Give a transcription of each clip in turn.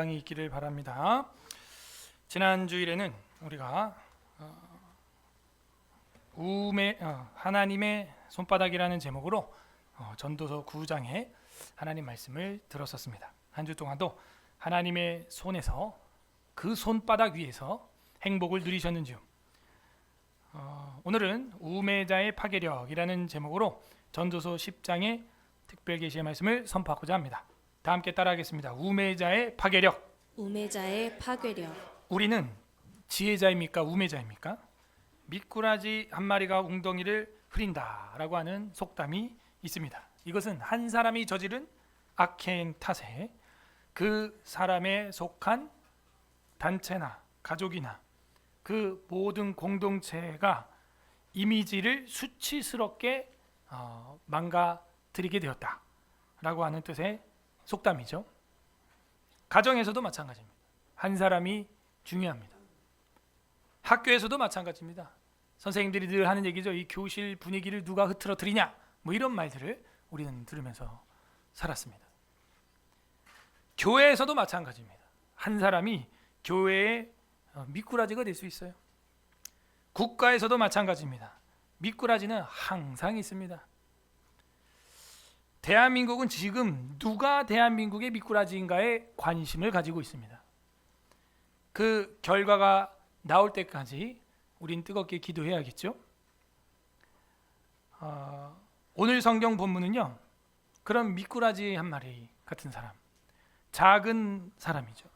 건강이 있기를 바랍니다. 지난 주일에는 우리가 하나님의 손바닥이라는 제목으로 전도서 9장의 하나님 말씀을 들었었습니다. 한 주 동안도 하나님의 손에서 그 손바닥 위에서 행복을 누리셨는지요? 오늘은 우매자의 파괴력이라는 제목으로 전도서 10장의 특별 계시의 말씀을 선포하고자 합니다. 다 함께 따라하겠습니다. 우매자의 파괴력. 우매자의 파괴력. 우리는 지혜자입니까? 우매자입니까? 미꾸라지 한 마리가 웅덩이를 흐린다라고 하는 속담이 있습니다. 이것은 한 사람이 저지른 악행 탓에 그 사람에 속한 단체나 가족이나 그 모든 공동체가 이미지를 수치스럽게 망가뜨리게 되었다라고 하는 뜻의 속담이죠. 가정에서도 마찬가지입니다. 한 사람이 중요합니다. 학교에서도 마찬가지입니다. 선생님들이 늘 하는 얘기죠. 이 교실 분위기를 누가 흐트러뜨리냐, 뭐 이런 말들을 우리는 들으면서 살았습니다. 교회에서도 마찬가지입니다. 한 사람이 교회의 미꾸라지가 될 수 있어요. 국가에서도 마찬가지입니다. 미꾸라지는 항상 있습니다. 대한민국은 지금 누가 대한민국의 미꾸라지인가에 관심을 가지고 있습니다. 그 결과가 나올 때까지 우린 뜨겁게 기도해야겠죠. 오늘 성경 본문은요, 그런 미꾸라지 한 마리 같은 사람, 작은 사람이죠.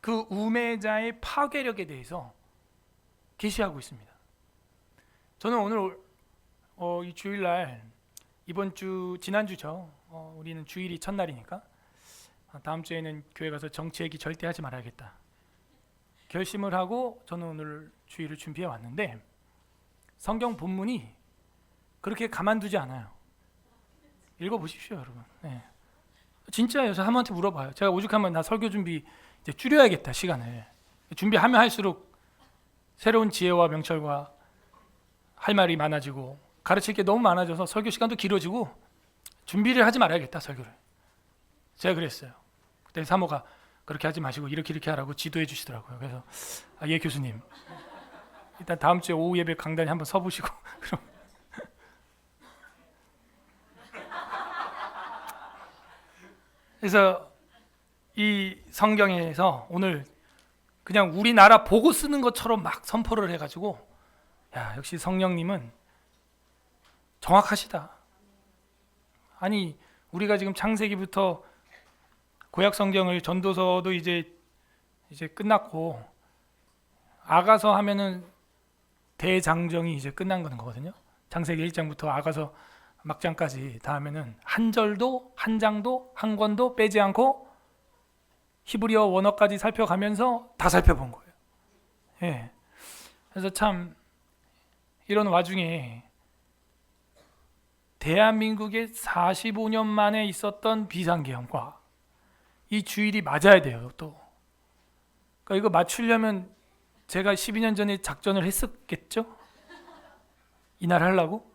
그 우매자의 파괴력에 대해서 계시하고 있습니다. 저는 오늘 이 주일날, 이번 주 지난주죠. 우리는 주일이 첫날이니까 다음 주에는 교회 가서 정치 얘기 절대 하지 말아야겠다 결심을 하고 저는 오늘 주일을 준비해 왔는데, 성경 본문이 그렇게 가만두지 않아요. 읽어보십시오, 여러분. 네. 진짜예요. 저 한번한테 물어봐요. 제가 오죽하면 나 설교 준비 이제 줄여야겠다, 시간을. 준비하면 할수록 새로운 지혜와 명철과 할 말이 많아지고 가르칠 게 너무 많아져서 설교 시간도 길어지고 준비를 하지 말아야겠다, 설교를. 제가 그랬어요. 그때 사모가 그렇게 하지 마시고 이렇게 하라고 지도해 주시더라고요. 그래서 예 교수님, 일단 다음 주에 오후 예배 강단에 한번 서보시고 그럼. 그래서 이 성경에서 오늘 그냥 우리나라 보고 쓰는 것처럼 막 선포를 해가지고, 야, 역시 성령님은 정확하시다. 아니, 우리가 지금 창세기부터 구약 성경을, 전도서도 이제 끝났고, 아가서 하면은 대장정이 이제 끝난 거거든요. 창세기 1장부터 아가서 막장까지 다 하면은 한 절도, 한 장도, 한 권도 빼지 않고 히브리어 원어까지 살펴가면서 다 살펴본 거예요. 예. 그래서 참 이런 와중에 대한민국에 45년 만에 있었던 비상계엄과 이 주일이 맞아야 돼요. 또 그러니까 이거 맞추려면 제가 12년 전에 작전을 했었겠죠? 이날 하려고?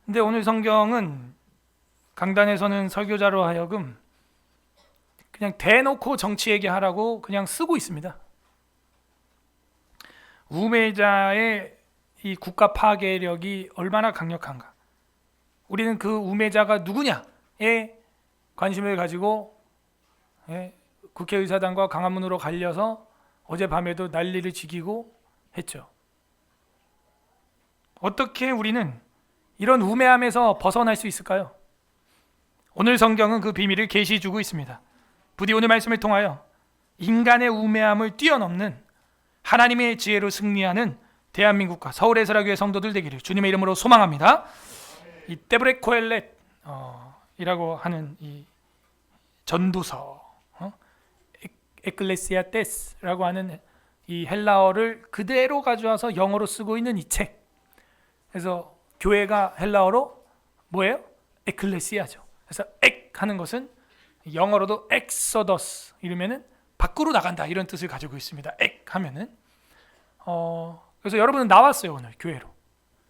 근데 오늘 성경은 강단에서는 설교자로 하여금 그냥 대놓고 정치 얘기하라고 그냥 쓰고 있습니다. 우매자의 이 국가 파괴력이 얼마나 강력한가. 우리는 그 우매자가 누구냐에 관심을 가지고 국회의사당과 광화문으로 갈려서 어젯밤에도 난리를 지기고 했죠. 어떻게 우리는 이런 우매함에서 벗어날 수 있을까요? 오늘 성경은 그 비밀을 계시 주고 있습니다. 부디 오늘 말씀을 통하여 인간의 우매함을 뛰어넘는 하나님의 지혜로 승리하는 대한민국과 서울의 설교회 성도들 되기를 주님의 이름으로 소망합니다. 이 데브레 코엘렛 이라고 하는 이 전도서, 에클레시아테스라고 하는 이 헬라어를 그대로 가져와서 영어로 쓰고 있는 이 책. 그래서 교회가 헬라어로 뭐예요? 에클레시아죠. 그래서 엑 하는 것은 영어로도 엑소더스, 이러면은 밖으로 나간다, 이런 뜻을 가지고 있습니다. 엑 하면은 그래서 여러분은 나왔어요, 오늘 교회로.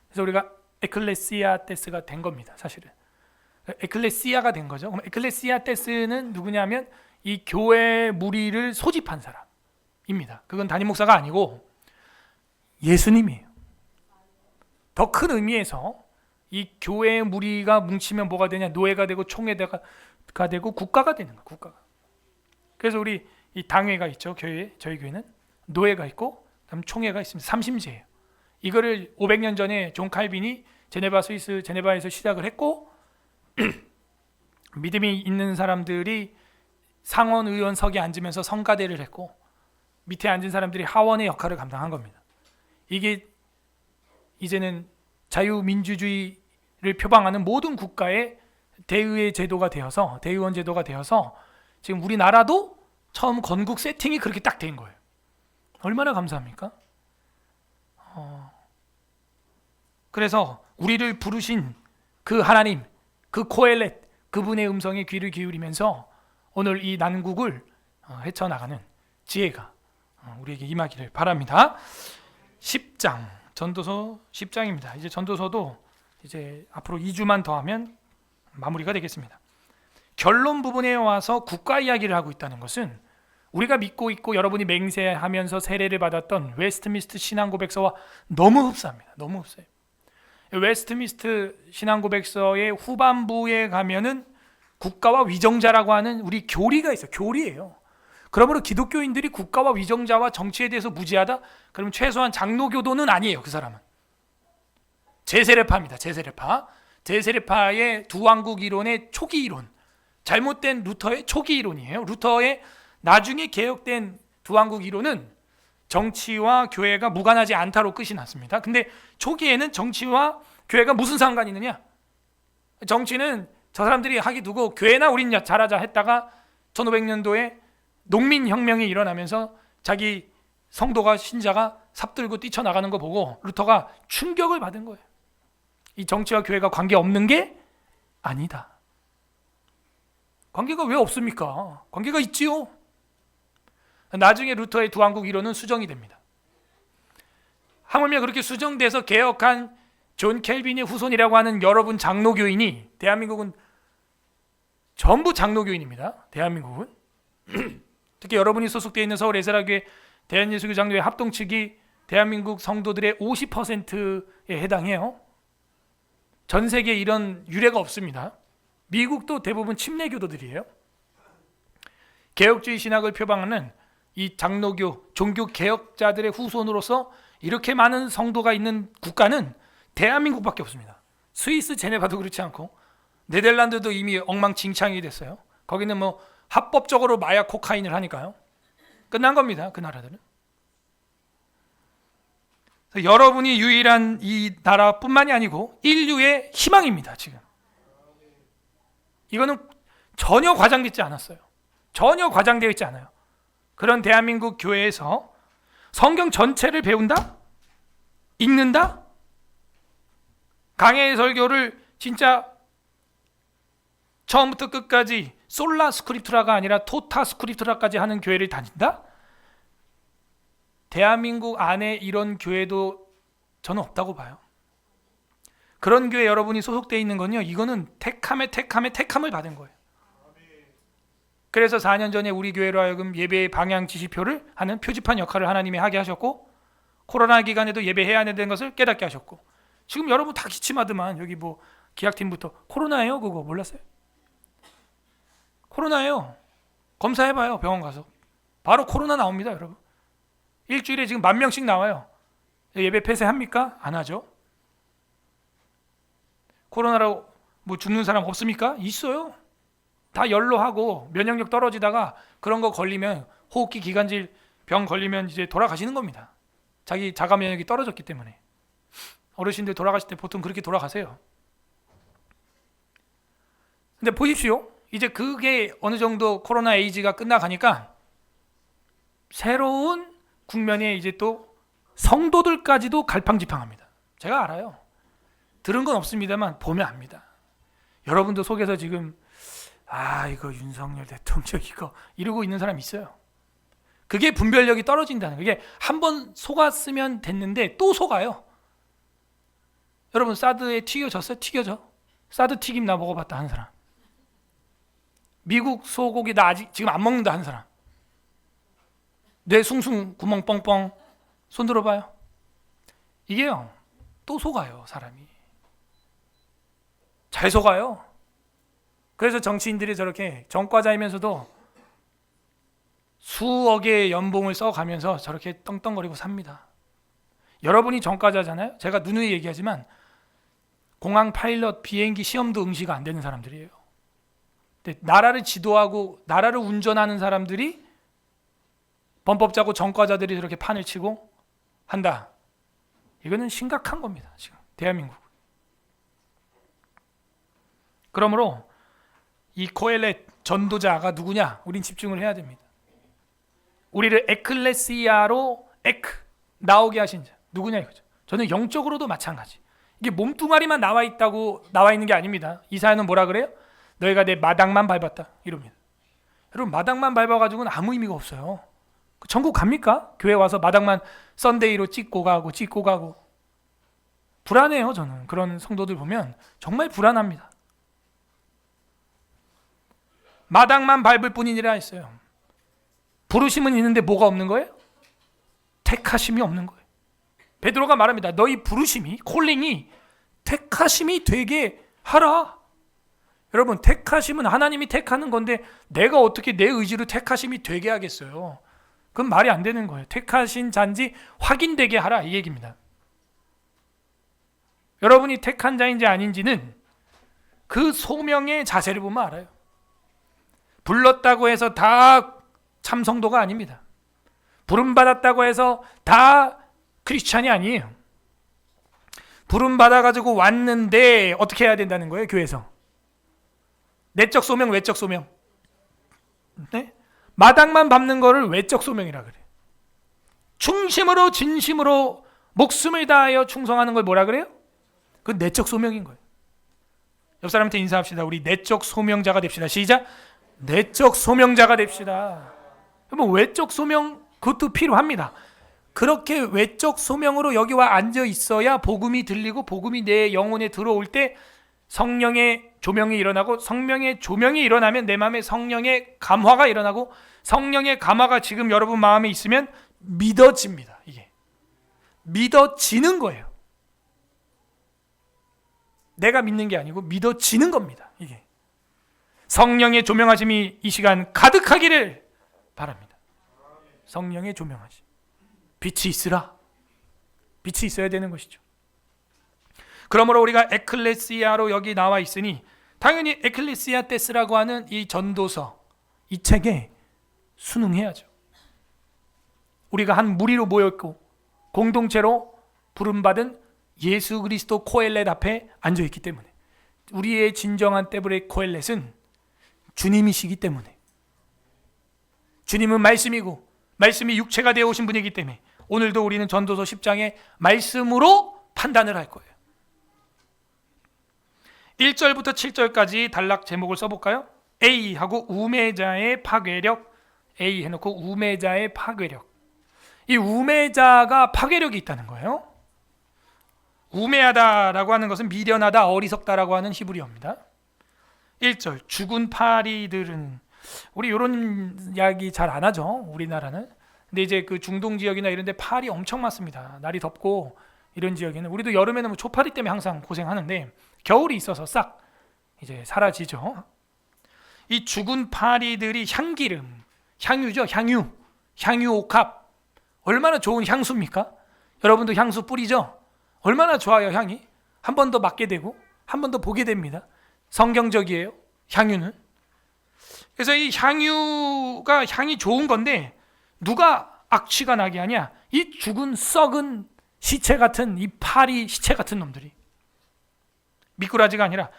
그래서 우리가 에클레시아테스가 된 겁니다, 사실은. 에클레시아가 된 거죠. 그럼 에클레시아 테스는 누구냐면 이 교회 무리를 소집한 사람입니다. 그건 담임 목사가 아니고 예수님이에요. 더 큰 의미에서 이 교회 무리가 뭉치면 뭐가 되냐? 노예가 되고 총회가 되고 국가가 되는 거예요. 국가가. 그래서 우리 이 당회가 있죠. 교회, 저희 교회는 노예가 있고 그다음 총회가 있습니다. 삼심제예요. 이거를 500년 전에 존 칼빈이 스위스 제네바에서 시작을 했고 믿음이 있는 사람들이 상원 의원석에 앉으면서 성가대를 했고 밑에 앉은 사람들이 하원의 역할을 감당한 겁니다. 이게 이제는 자유민주주의를 표방하는 모든 국가의 대의원 제도가 되어서 지금 우리나라도 처음 건국 세팅이 그렇게 딱 된 거예요. 얼마나 감사합니까? 그래서 우리를 부르신 그 하나님, 그 코엘렛, 그분의 음성에 귀를 기울이면서 오늘 이 난국을 헤쳐나가는 지혜가 우리에게 임하기를 바랍니다. 10장, 전도서 10장입니다. 이제 전도서도 이제 앞으로 2주만 더 하면 마무리가 되겠습니다. 결론 부분에 와서 국가 이야기를 하고 있다는 것은 우리가 믿고 있고 여러분이 맹세하면서 세례를 받았던 웨스트민스터 신앙고백서와 너무 흡사합니다. 너무 흡사해요. 웨스트민스터 신앙고백서의 후반부에 가면은 국가와 위정자라고 하는 우리 교리가 있어요. 교리예요. 그러므로 기독교인들이 국가와 위정자와 정치에 대해서 무지하다? 그러면 최소한 장로교도는 아니에요. 그 사람은 제세례파입니다. 제세례파의 두왕국 이론의 초기 이론, 잘못된 루터의 초기 이론이에요. 루터의 나중에 개혁된 두왕국 이론은 정치와 교회가 무관하지 않다로 끝이 났습니다. 근데 초기에는 정치와 교회가 무슨 상관이 있느냐? 정치는 저 사람들이 하기 두고 교회나 우린 잘하자 했다가 1500년도에 농민혁명이 일어나면서 자기 성도가 신자가 삽들고 뛰쳐나가는 거 보고 루터가 충격을 받은 거예요. 이 정치와 교회가 관계없는 게 아니다. 관계가 왜 없습니까? 관계가 있지요. 나중에 루터의 두왕국 이론은 수정이 됩니다. 하물며 그렇게 수정돼서 개혁한 존 켈빈의 후손이라고 하는 여러분 장로교인이, 대한민국은 전부 장로교인입니다. 대한민국은 특히 여러분이 소속되어 있는 서울 에세라교회 대한예수교 장로회 합동 측이 대한민국 성도들의 50%에 해당해요. 전 세계에 이런 유례가 없습니다. 미국도 대부분 침례교도들이에요. 개혁주의 신학을 표방하는 이 장로교, 종교 개혁자들의 후손으로서 이렇게 많은 성도가 있는 국가는 대한민국밖에 없습니다. 스위스 제네바도 그렇지 않고 네덜란드도 이미 엉망진창이 됐어요. 거기는 뭐 합법적으로 마약 코카인을 하니까요. 끝난 겁니다. 그 나라들은. 여러분이 유일한 이 나라뿐만이 아니고 인류의 희망입니다. 지금 이거는 전혀 과장되지 않았어요. 전혀 과장되어 있지 않아요. 그런 대한민국 교회에서 성경 전체를 배운다? 읽는다? 강해 설교를 진짜 처음부터 끝까지 솔라 스크립투라가 아니라 토타 스크립투라까지 하는 교회를 다닌다? 대한민국 안에 이런 교회도 저는 없다고 봐요. 그런 교회 여러분이 소속되어 있는 건요, 이거는 택함을 받은 거예요. 그래서 4년 전에 우리 교회로 하여금 예배의 방향 지시표를 하는 표지판 역할을 하나님이 하게 하셨고, 코로나 기간에도 예배해야 되는 것을 깨닫게 하셨고, 지금 여러분 다 기침하더만. 여기 뭐 기약팀부터 코로나예요? 그거 몰랐어요? 코로나예요. 검사해봐요. 병원 가서 바로 코로나 나옵니다. 여러분 일주일에 지금 10,000명씩 나와요. 예배 폐쇄합니까? 안 하죠. 코로나로 뭐 죽는 사람 없습니까? 있어요. 다 연로하고 면역력 떨어지다가 그런 거 걸리면, 호흡기 기관질 병 걸리면 이제 돌아가시는 겁니다. 자기 자가 면역이 떨어졌기 때문에. 어르신들 돌아가실 때 보통 그렇게 돌아가세요. 근데 보십시오. 이제 그게 어느 정도 코로나 에이지가 끝나가니까 새로운 국면에 이제 또 성도들까지도 갈팡지팡합니다. 제가 알아요. 들은 건 없습니다만 보면 압니다. 여러분도 속에서 지금 이거 윤석열 대통령 이거 이러고 있는 사람 있어요. 그게 분별력이 떨어진다는 거예요. 이게 한번 속았으면 됐는데 또 속아요. 여러분 사드에 튀겨졌어요? 튀겨져? 사드 튀김 나 먹어봤다 하는 사람, 미국 소고기 나 아직 지금 안 먹는다 하는 사람, 뇌 숭숭 구멍 뻥뻥 손 들어봐요. 이게요 또 속아요. 사람이 잘 속아요. 그래서 정치인들이 저렇게 정과자이면서도 수억의 연봉을 써가면서 저렇게 떵떵거리고 삽니다. 여러분이 정과자잖아요. 제가 누누이 얘기하지만 공항 파일럿 비행기 시험도 응시가 안 되는 사람들이에요. 근데 나라를 지도하고 나라를 운전하는 사람들이 범법 자고 정과자들이 저렇게 판을 치고 한다. 이거는 심각한 겁니다. 지금 대한민국. 그러므로 이 코엘렛 전도자가 누구냐? 우린 집중을 해야 됩니다. 우리를 에클레시아로 나오게 하신 자 누구냐 이거죠. 저는 영적으로도 마찬가지. 이게 몸뚱아리만 나와 있는 게 아닙니다. 이사야는 뭐라 그래요? 너희가 내 마당만 밟았다 이럽니다. 여러분 마당만 밟아가지고는 아무 의미가 없어요. 전국 갑니까? 교회 와서 마당만 썬데이로 찍고 가고 불안해요. 저는 그런 성도들 보면 정말 불안합니다. 마당만 밟을 뿐이니라 했어요. 부르심은 있는데 뭐가 없는 거예요? 택하심이 없는 거예요. 베드로가 말합니다. 너희 부르심이, 콜링이 택하심이 되게 하라. 여러분 택하심은 하나님이 택하는 건데 내가 어떻게 내 의지로 택하심이 되게 하겠어요? 그건 말이 안 되는 거예요. 택하신 자인지 확인되게 하라 이 얘기입니다. 여러분이 택한 자인지 아닌지는 그 소명의 자세를 보면 알아요. 불렀다고 해서 다 참성도가 아닙니다. 부름받았다고 해서 다 크리스찬이 아니에요. 부름받아가지고 왔는데 어떻게 해야 된다는 거예요? 교회에서 내적 소명, 외적 소명. 네? 마당만 밟는 거를 외적 소명이라 그래요. 충심으로 진심으로 목숨을 다하여 충성하는 걸 뭐라 그래요? 그건 내적 소명인 거예요. 옆 사람한테 인사합시다. 우리 내적 소명자가 됩시다. 시작. 내적 소명자가 됩시다. 뭐 외적 소명 그것도 필요합니다. 그렇게 외적 소명으로 여기 와 앉아 있어야 복음이 들리고 복음이 내 영혼에 들어올 때 성령의 조명이 일어나고 성령의 조명이 일어나면 내 마음에 성령의 감화가 일어나고 성령의 감화가 지금 여러분 마음에 있으면 믿어집니다. 이게 믿어지는 거예요. 내가 믿는 게 아니고 믿어지는 겁니다. 이게 성령의 조명하심이 이 시간 가득하기를 바랍니다. 성령의 조명하심. 빛이 있으라. 빛이 있어야 되는 것이죠. 그러므로 우리가 에클레시아로 여기 나와 있으니 당연히 에클레시아 테스라고 하는 이 전도서 이 책에 순응해야죠. 우리가 한 무리로 모였고 공동체로 부름받은 예수 그리스도 코엘렛 앞에 앉아있기 때문에 우리의 진정한 떼브레 코엘렛은 주님이시기 때문에 주님은 말씀이고 말씀이 육체가 되어 오신 분이기 때문에 오늘도 우리는 전도서 10장의 말씀으로 판단을 할 거예요. 1절부터 7절까지 단락 제목을 써볼까요? A하고 우매자의 파괴력. A 해놓고 우매자의 파괴력. 이 우매자가 파괴력이 있다는 거예요. 우매하다라고 하는 것은 미련하다, 어리석다라고 하는 히브리어입니다. 1절 죽은 파리들은 우리 이런 이야기 잘 안 하죠. 우리나라는. 근데 이제 그 중동 지역이나 이런 데 파리 엄청 많습니다. 날이 덥고 이런 지역에는 우리도 여름에는 뭐 초파리 때문에 항상 고생하는데 겨울이 있어서 싹 이제 사라지죠. 이 죽은 파리들이 향기름, 향유죠. 향유 옥합. 얼마나 좋은 향수입니까? 여러분도 향수 뿌리죠? 얼마나 좋아요, 향이. 한 번 더 맡게 되고 한 번 더 보게 됩니다. 성경적이에요, 향유는. 그래서 이 향유가 향이 좋은 건데 누가 악취가 나게 하냐? 이 죽은 썩은 시체 같은 이 파리 시체 같은 놈들이. 미꾸라지가 아니라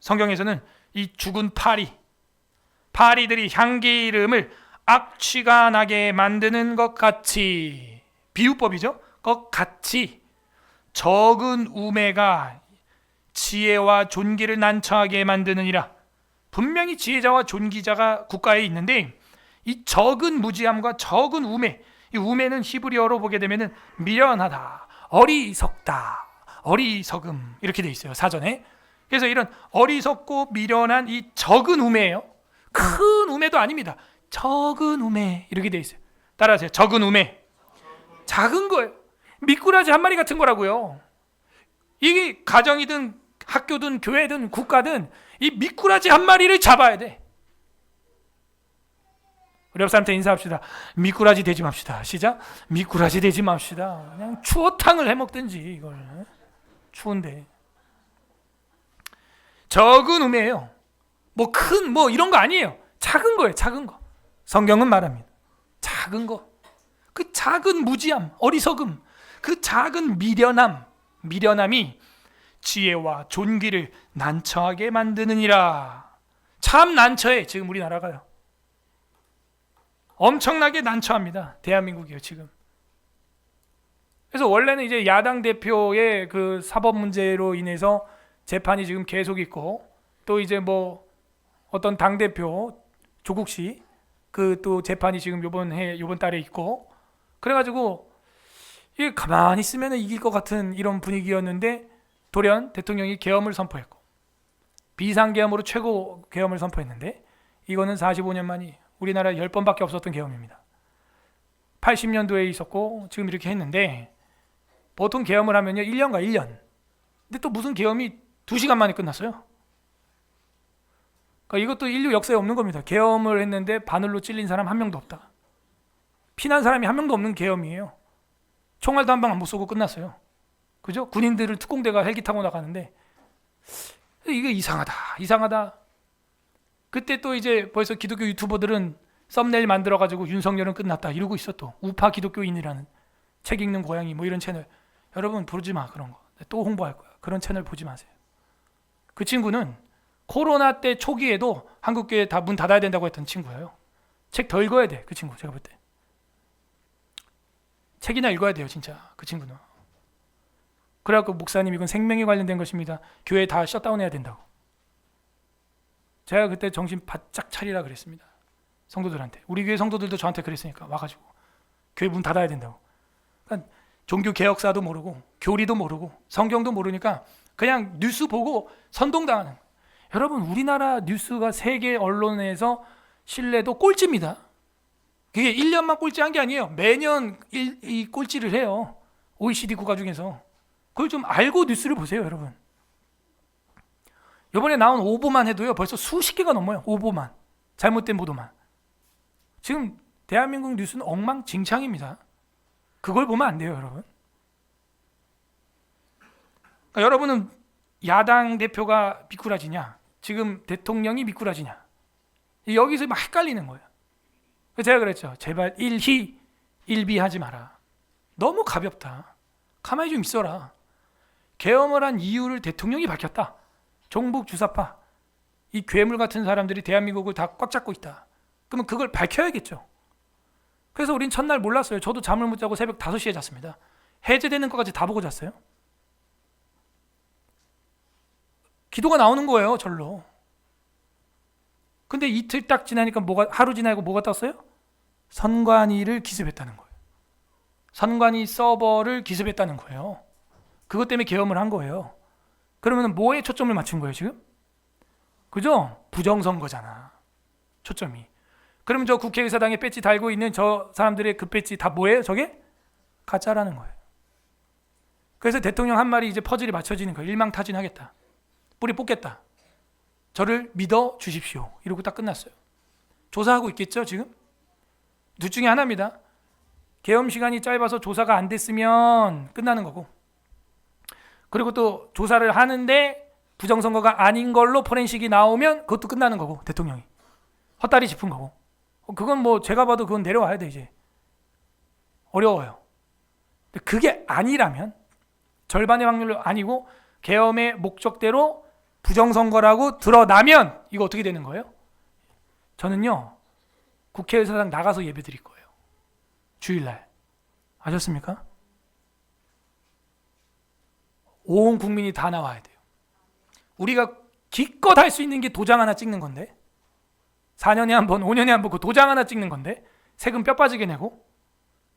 성경에서는 이 죽은 파리들이 향기름을 악취가 나게 만드는 것 같이, 비유법이죠. 것 같이 적은 우매가 지혜와 존귀를 난처하게 만드느니라. 분명히 지혜자와 존귀자가 국가에 있는데 이 적은 무지함과 적은 우매, 이 우매는 히브리어로 보게 되면은 미련하다, 어리석다, 어리석음 이렇게 돼 있어요, 사전에. 그래서 이런 어리석고 미련한 이 적은 우매예요. 큰 우매도 아닙니다. 적은 우매 이렇게 돼 있어요. 따라하세요. 적은 우매. 작은 거예요. 미꾸라지 한 마리 같은 거라고요. 이게 가정이든 학교든 교회든 국가든 이 미꾸라지 한 마리를 잡아야 돼. 우리 옆 사람한테 인사합시다. 미꾸라지 되지 맙시다. 시작. 미꾸라지 되지 맙시다. 그냥 추어탕을 해먹든지 이걸. 추운데. 적은 우매예요. 뭐 큰 뭐 이런 거 아니에요. 작은 거예요. 작은 거. 성경은 말합니다. 작은 거. 그 작은 무지함, 어리석음, 그 작은 미련함이 지혜와 존귀를 난처하게 만드느니라. 참 난처해 지금 우리나라가요. 엄청나게 난처합니다. 대한민국이요 지금. 그래서 원래는 이제 야당 대표의 그 사법 문제로 인해서 재판이 지금 계속 있고, 또 이제 뭐 어떤 당 대표 조국 씨 그 또 재판이 지금 요번 달에 있고, 그래가지고 이게 가만히 있으면 이길 것 같은 이런 분위기였는데 돌연 대통령이 계엄을 선포했고, 비상계엄으로 최고 계엄을 선포했는데 이거는 45년 만이 우리나라 10번밖에 없었던 계엄입니다. 80년도에 있었고 지금 이렇게 했는데, 보통 계엄을 하면요 1년가 1년. 근데 또 무슨 계엄이 2시간 만에 끝났어요. 그러니까 이것도 인류 역사에 없는 겁니다. 계엄을 했는데 바늘로 찔린 사람 한 명도 없다. 피난 사람이 한 명도 없는 계엄이에요. 총알도 한 방 못 쏘고 끝났어요. 그죠? 군인들을 특공대가 헬기 타고 나가는데 이게 이상하다. 그때 또 이제 벌써 기독교 유튜버들은 썸네일 만들어가지고 윤석열은 끝났다 이러고 있어. 또 우파 기독교인이라는 책 읽는 고양이 뭐 이런 채널. 여러분 부르지 마 그런 거. 또 홍보할 거야. 그런 채널 보지 마세요. 그 친구는 코로나 때 초기에도 한국교회 다 문 닫아야 된다고 했던 친구예요. 책 더 읽어야 돼. 그 친구 제가 볼 때. 책이나 읽어야 돼요 진짜 그 친구는. 그래갖고 목사님 이건 생명에 관련된 것입니다. 교회 다 셧다운해야 된다고. 제가 그때 정신 바짝 차리라 그랬습니다. 성도들한테. 우리 교회 성도들도 저한테 그랬으니까 와가지고 교회 문 닫아야 된다고. 그러니까 종교 개혁사도 모르고 교리도 모르고 성경도 모르니까 그냥 뉴스 보고 선동당하는 거예요. 여러분 우리나라 뉴스가 세계 언론에서 신뢰도 꼴찌입니다. 그게 1년만 꼴찌한 게 아니에요. 매년 이 꼴찌를 해요. OECD 국가 중에서. 그걸 좀 알고 뉴스를 보세요 여러분. 이번에 나온 오보만 해도요 벌써 수십 개가 넘어요. 오보만. 잘못된 보도만. 지금 대한민국 뉴스는 엉망진창입니다. 그걸 보면 안 돼요 여러분. 그러니까 여러분은 야당 대표가 미꾸라지냐 지금 대통령이 미꾸라지냐 여기서 막 헷갈리는 거예요. 제가 그랬죠. 제발 일희일비하지 마라. 너무 가볍다. 가만히 좀 있어라. 계엄을 한 이유를 대통령이 밝혔다. 종북 주사파 이 괴물 같은 사람들이 대한민국을 다 꽉 잡고 있다. 그러면 그걸 밝혀야겠죠. 그래서 우린 첫날 몰랐어요. 저도 잠을 못 자고 새벽 5시에 잤습니다. 해제되는 것까지 다 보고 잤어요. 기도가 나오는 거예요 절로. 근데 이틀 딱 지나니까 하루 지나고 뭐가 떴어요? 선관위를 기습했다는 거예요. 선관위 서버를 기습했다는 거예요. 그것 때문에 계엄을 한 거예요. 그러면 뭐에 초점을 맞춘 거예요 지금? 그죠? 부정선거잖아 초점이. 그럼 저 국회의사당에 배지 달고 있는 저 사람들의 그 배지 다 뭐예요? 저게? 가짜라는 거예요. 그래서 대통령 한 말이 이제 퍼즐이 맞춰지는 거예요. 일망타진하겠다. 뿌리 뽑겠다. 저를 믿어 주십시오. 이러고 딱 끝났어요. 조사하고 있겠죠 지금? 둘 중에 하나입니다. 계엄 시간이 짧아서 조사가 안 됐으면 끝나는 거고, 그리고 또 조사를 하는데 부정선거가 아닌 걸로 포렌식이 나오면 그것도 끝나는 거고, 대통령이 헛다리 짚은 거고. 그건 뭐 제가 봐도 그건 내려와야 돼. 이제 어려워요. 근데 그게 아니라면, 절반의 확률로 아니고 계엄의 목적대로 부정선거라고 드러나면 이거 어떻게 되는 거예요? 저는요 국회의사당 나가서 예배 드릴 거예요. 주일날. 아셨습니까? 온 국민이 다 나와야 돼요. 우리가 기껏 할 수 있는 게 도장 하나 찍는 건데, 4년에 한 번, 5년에 한 번 그 도장 하나 찍는 건데 세금 뼈 빠지게 내고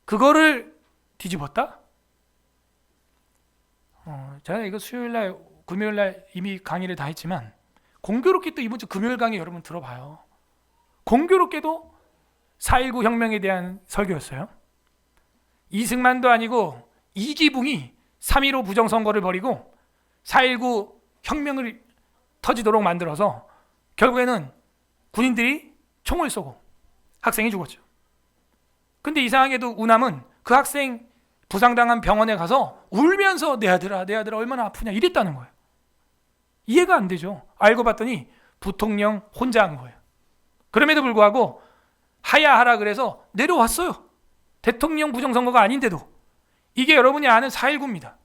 그거를 뒤집었다? 제가 이거 수요일날 금요일 날 이미 강의를 다 했지만 공교롭게 또 이번 주 금요일 강의 여러분 들어봐요. 공교롭게도 4.19 혁명에 대한 설교였어요. 이승만도 아니고 이기붕이 3.15 부정선거를 벌이고 4.19 혁명을 터지도록 만들어서 결국에는 군인들이 총을 쏘고 학생이 죽었죠. 근데 이상하게도 우남은 그 학생 부상당한 병원에 가서 울면서 내 아들아 얼마나 아프냐 이랬다는 거예요. 이해가 안 되죠. 알고 봤더니 부통령 혼자 한 거예요. 그럼에도 불구하고 하야하라 그래서 내려왔어요. 대통령 부정선거가 아닌데도. 이게 여러분이 아는 4.19입니다.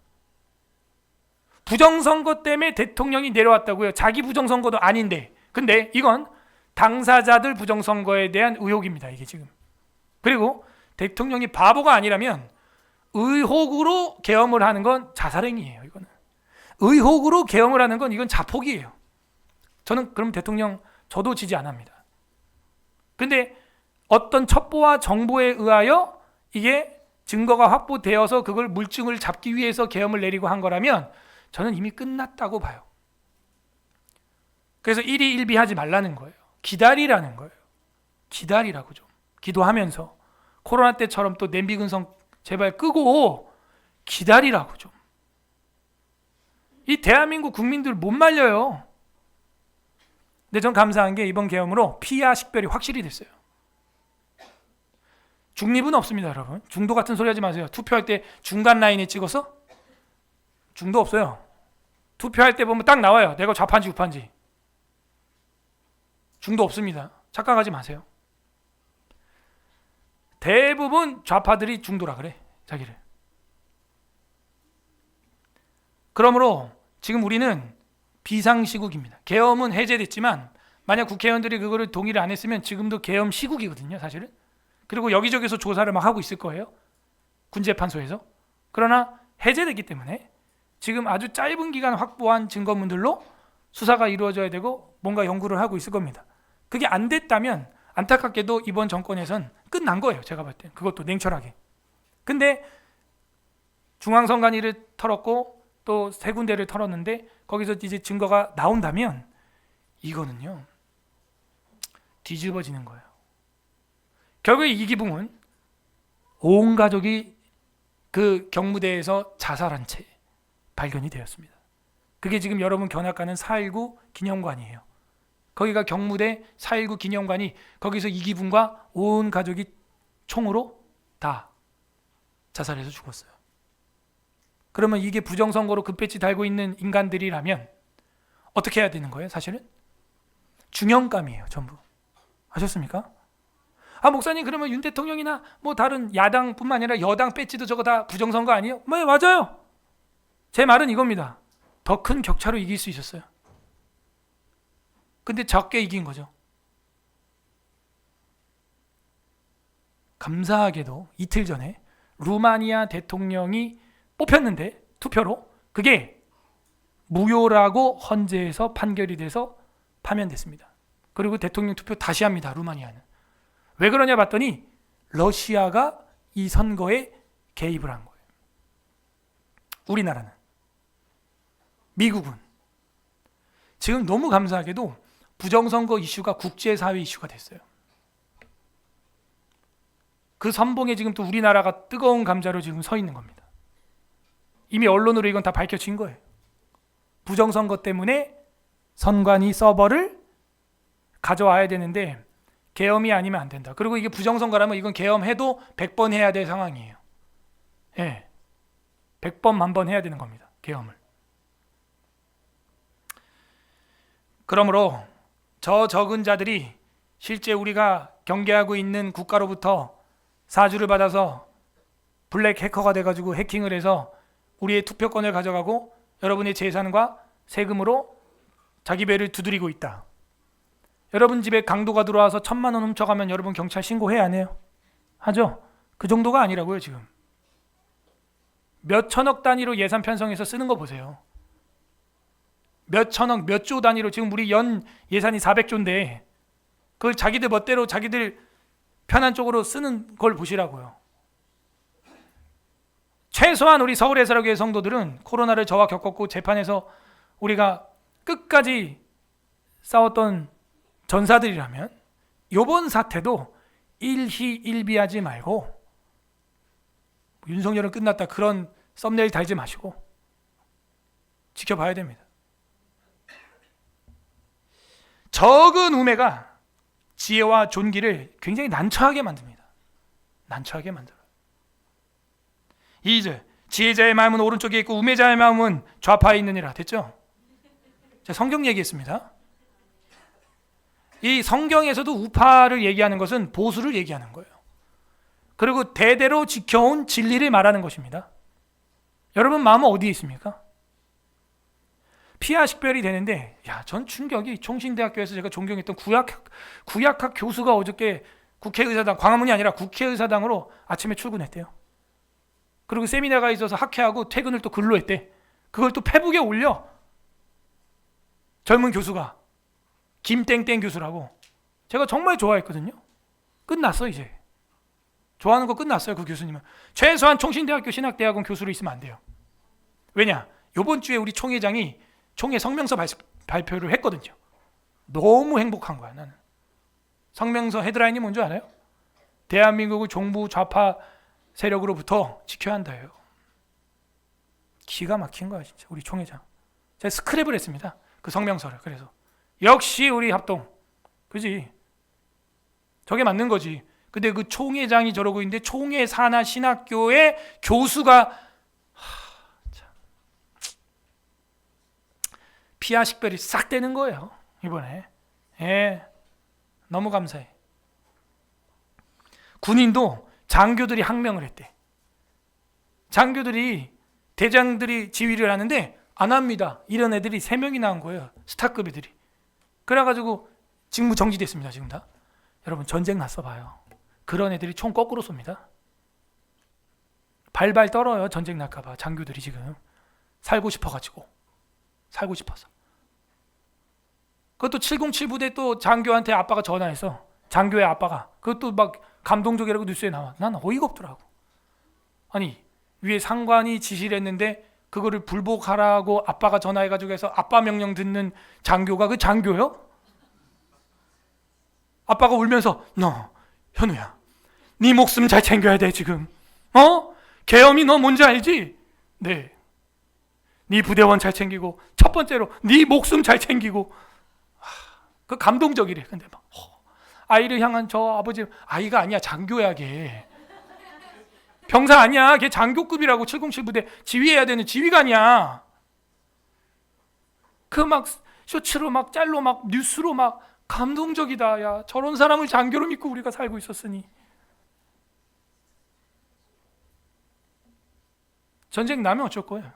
부정선거 때문에 대통령이 내려왔다고요. 자기 부정선거도 아닌데. 근데 이건 당사자들 부정선거에 대한 의혹입니다. 이게 지금. 그리고 대통령이 바보가 아니라면 의혹으로 계엄을 하는 건 자살행위예요. 이거는 의혹으로 계엄을 하는 건 이건 자폭이에요. 저는 그럼 대통령 저도 지지 안 합니다. 근데 어떤 첩보와 정보에 의하여 이게 증거가 확보되어서 그걸 물증을 잡기 위해서 계엄을 내리고 한 거라면 저는 이미 끝났다고 봐요. 그래서 일희일비하지 말라는 거예요. 기다리라는 거예요. 기다리라고 좀. 기도하면서 코로나 때처럼 또 냄비 근성 제발 끄고 기다리라고 좀. 이 대한민국 국민들 못 말려요. 근데 전 감사한 게 이번 계엄으로 피와 식별이 확실히 됐어요. 중립은 없습니다, 여러분. 중도 같은 소리 하지 마세요. 투표할 때 중간 라인에 찍어서 중도 없어요. 투표할 때 보면 딱 나와요. 내가 좌파인지 우파인지. 중도 없습니다. 착각하지 마세요. 대부분 좌파들이 중도라 그래, 자기를. 그러므로 지금 우리는 비상시국입니다. 계엄은 해제됐지만 만약 국회의원들이 그거를 동의를 안 했으면 지금도 계엄 시국이거든요, 사실은. 그리고 여기저기서 조사를 막 하고 있을 거예요. 군재판소에서. 그러나 해제됐기 때문에 지금 아주 짧은 기간 확보한 증거물들로 수사가 이루어져야 되고 뭔가 연구를 하고 있을 겁니다. 그게 안 됐다면 안타깝게도 이번 정권에선 끝난 거예요. 제가 볼 땐. 그것도 냉철하게. 근데 중앙선관위를 털었고 또 세 군데를 털었는데 거기서 이제 증거가 나온다면 이거는요 뒤집어지는 거예요. 결국에 이기붕은 온 가족이 그 경무대에서 자살한 채 발견이 되었습니다. 그게 지금 여러분 견학가는 4.19 기념관이에요. 거기가 경무대 4.19 기념관이 거기서 이기붕과 온 가족이 총으로 다 자살해서 죽었어요. 그러면 이게 부정선거로 급배지 달고 있는 인간들이라면 어떻게 해야 되는 거예요? 사실은 중형감이에요. 전부. 아셨습니까? 아 목사님 그러면 윤 대통령이나 뭐 다른 야당뿐만 아니라 여당 배지도 저거 다 부정선거 아니에요? 네, 맞아요. 제 말은 이겁니다. 더 큰 격차로 이길 수 있었어요. 근데 적게 이긴 거죠. 감사하게도 이틀 전에 루마니아 대통령이 뽑혔는데 투표로 그게 무효라고 헌재에서 판결이 돼서 파면됐습니다. 그리고 대통령 투표 다시 합니다. 루마니아는. 왜 그러냐 봤더니 러시아가 이 선거에 개입을 한 거예요. 우리나라는. 미국은. 지금 너무 감사하게도 부정선거 이슈가 국제사회 이슈가 됐어요. 그 선봉에 지금 또 우리나라가 뜨거운 감자로 지금 서 있는 겁니다. 이미 언론으로 이건 다 밝혀진 거예요. 부정선거 때문에 선관위 서버를 가져와야 되는데 계엄이 아니면 안 된다. 그리고 이게 부정선거라면 이건 계엄해도 100번 해야 될 상황이에요. 예, 100번 만번 해야 되는 겁니다. 계엄을. 그러므로 저 적은 자들이 실제 우리가 경계하고 있는 국가로부터 사주를 받아서 블랙 해커가 돼가지고 해킹을 해서 우리의 투표권을 가져가고 여러분의 재산과 세금으로 자기 배를 두드리고 있다. 여러분 집에 강도가 들어와서 1,000만 원 훔쳐가면 여러분 경찰 신고해야 안 해요? 하죠? 그 정도가 아니라고요. 지금 몇 천억 단위로 예산 편성해서 쓰는 거 보세요. 몇 천억, 몇 조 단위로 지금 우리 연 예산이 400조인데 그걸 자기들 멋대로 자기들 편한 쪽으로 쓰는 걸 보시라고요. 최소한 우리 서울해사로교회 성도들은 코로나를 저와 겪었고 재판에서 우리가 끝까지 싸웠던 전사들이라면 이번 사태도 일희일비하지 말고 윤석열은 끝났다 그런 썸네일 달지 마시고 지켜봐야 됩니다. 적은 우매가 지혜와 존귀를 굉장히 난처하게 만듭니다. 난처하게 만들어요. 2절 지혜자의 마음은 오른쪽에 있고 우매자의 마음은 좌파에 있느니라. 됐죠? 자, 성경 얘기했습니다. 이 성경에서도 우파를 얘기하는 것은 보수를 얘기하는 거예요. 그리고 대대로 지켜온 진리를 말하는 것입니다. 여러분 마음은 어디에 있습니까? 피하 식별이 되는데, 전 충격이 총신대학교에서 제가 존경했던 구약학 교수가 어저께 국회의사당, 광화문이 아니라 국회의사당으로 아침에 출근했대요. 그리고 세미나가 있어서 학회하고 퇴근을 또 글로 했대. 그걸 또 페북에 올려. 젊은 교수가 김땡땡 교수라고. 제가 정말 좋아했거든요. 끝났어 이제. 좋아하는 거 끝났어요. 그 교수님은 최소한 총신대학교 신학대학원 교수로 있으면 안 돼요. 왜냐? 이번 주에 우리 총회장이 총회 성명서 발표를 했거든요. 너무 행복한 거야 나는. 성명서 헤드라인이 뭔지 알아요? 대한민국을 종부 좌파 세력으로부터 지켜야 한다예요. 기가 막힌 거야 진짜 우리 총회장. 제가 스크랩을 했습니다. 그 성명서를. 그래서 역시 우리 합동, 그지? 저게 맞는 거지. 근데 그 총회장이 저러고 있는데 총회 산하 신학교의 교수가 피하 식별이 싹 되는 거예요 이번에. 너무 감사해. 군인도 장교들이 항명을 했대. 장교들이 대장들이 지휘를 하는데 안 합니다. 이런 애들이 3명이 나온 거예요. 스타급 애들이. 그래가지고 직무 정지됐습니다. 지금 다. 여러분 전쟁 났어 봐요. 그런 애들이 총 거꾸로 쏩니다. 발발 떨어요. 전쟁 날까봐. 장교들이 지금 살고 싶어가지고. 살고 싶어서. 그것도 707 부대 또 장교한테 아빠가 전화해서, 장교의 아빠가 그것도 막 감동적이라고 뉴스에 나와. 난 어이가 없더라고. 아니 위에 상관이 지시를 했는데 그거를 불복하라고 아빠가 전화해가지고 해서 아빠 명령 듣는 장교가 그 장교요? 아빠가 울면서 너 현우야 네 목숨 잘 챙겨야 돼 지금. 계엄이 너 뭔지 알지? 네. 네 부대원 잘 챙기고 첫 번째로 네 목숨 잘 챙기고. 그 감동적이래. 근데 막 아이를 향한 저 아버지, 아이가 아니야 장교야 걔. 병사 아니야. 걔 장교급이라고. 707 부대 지휘해야 되는 지휘관이야. 그 막 쇼츠로 막 짤로 막 뉴스로 막 감동적이다. 야 저런 사람을 장교로 믿고 우리가 살고 있었으니. 전쟁 나면 어쩔 거예요.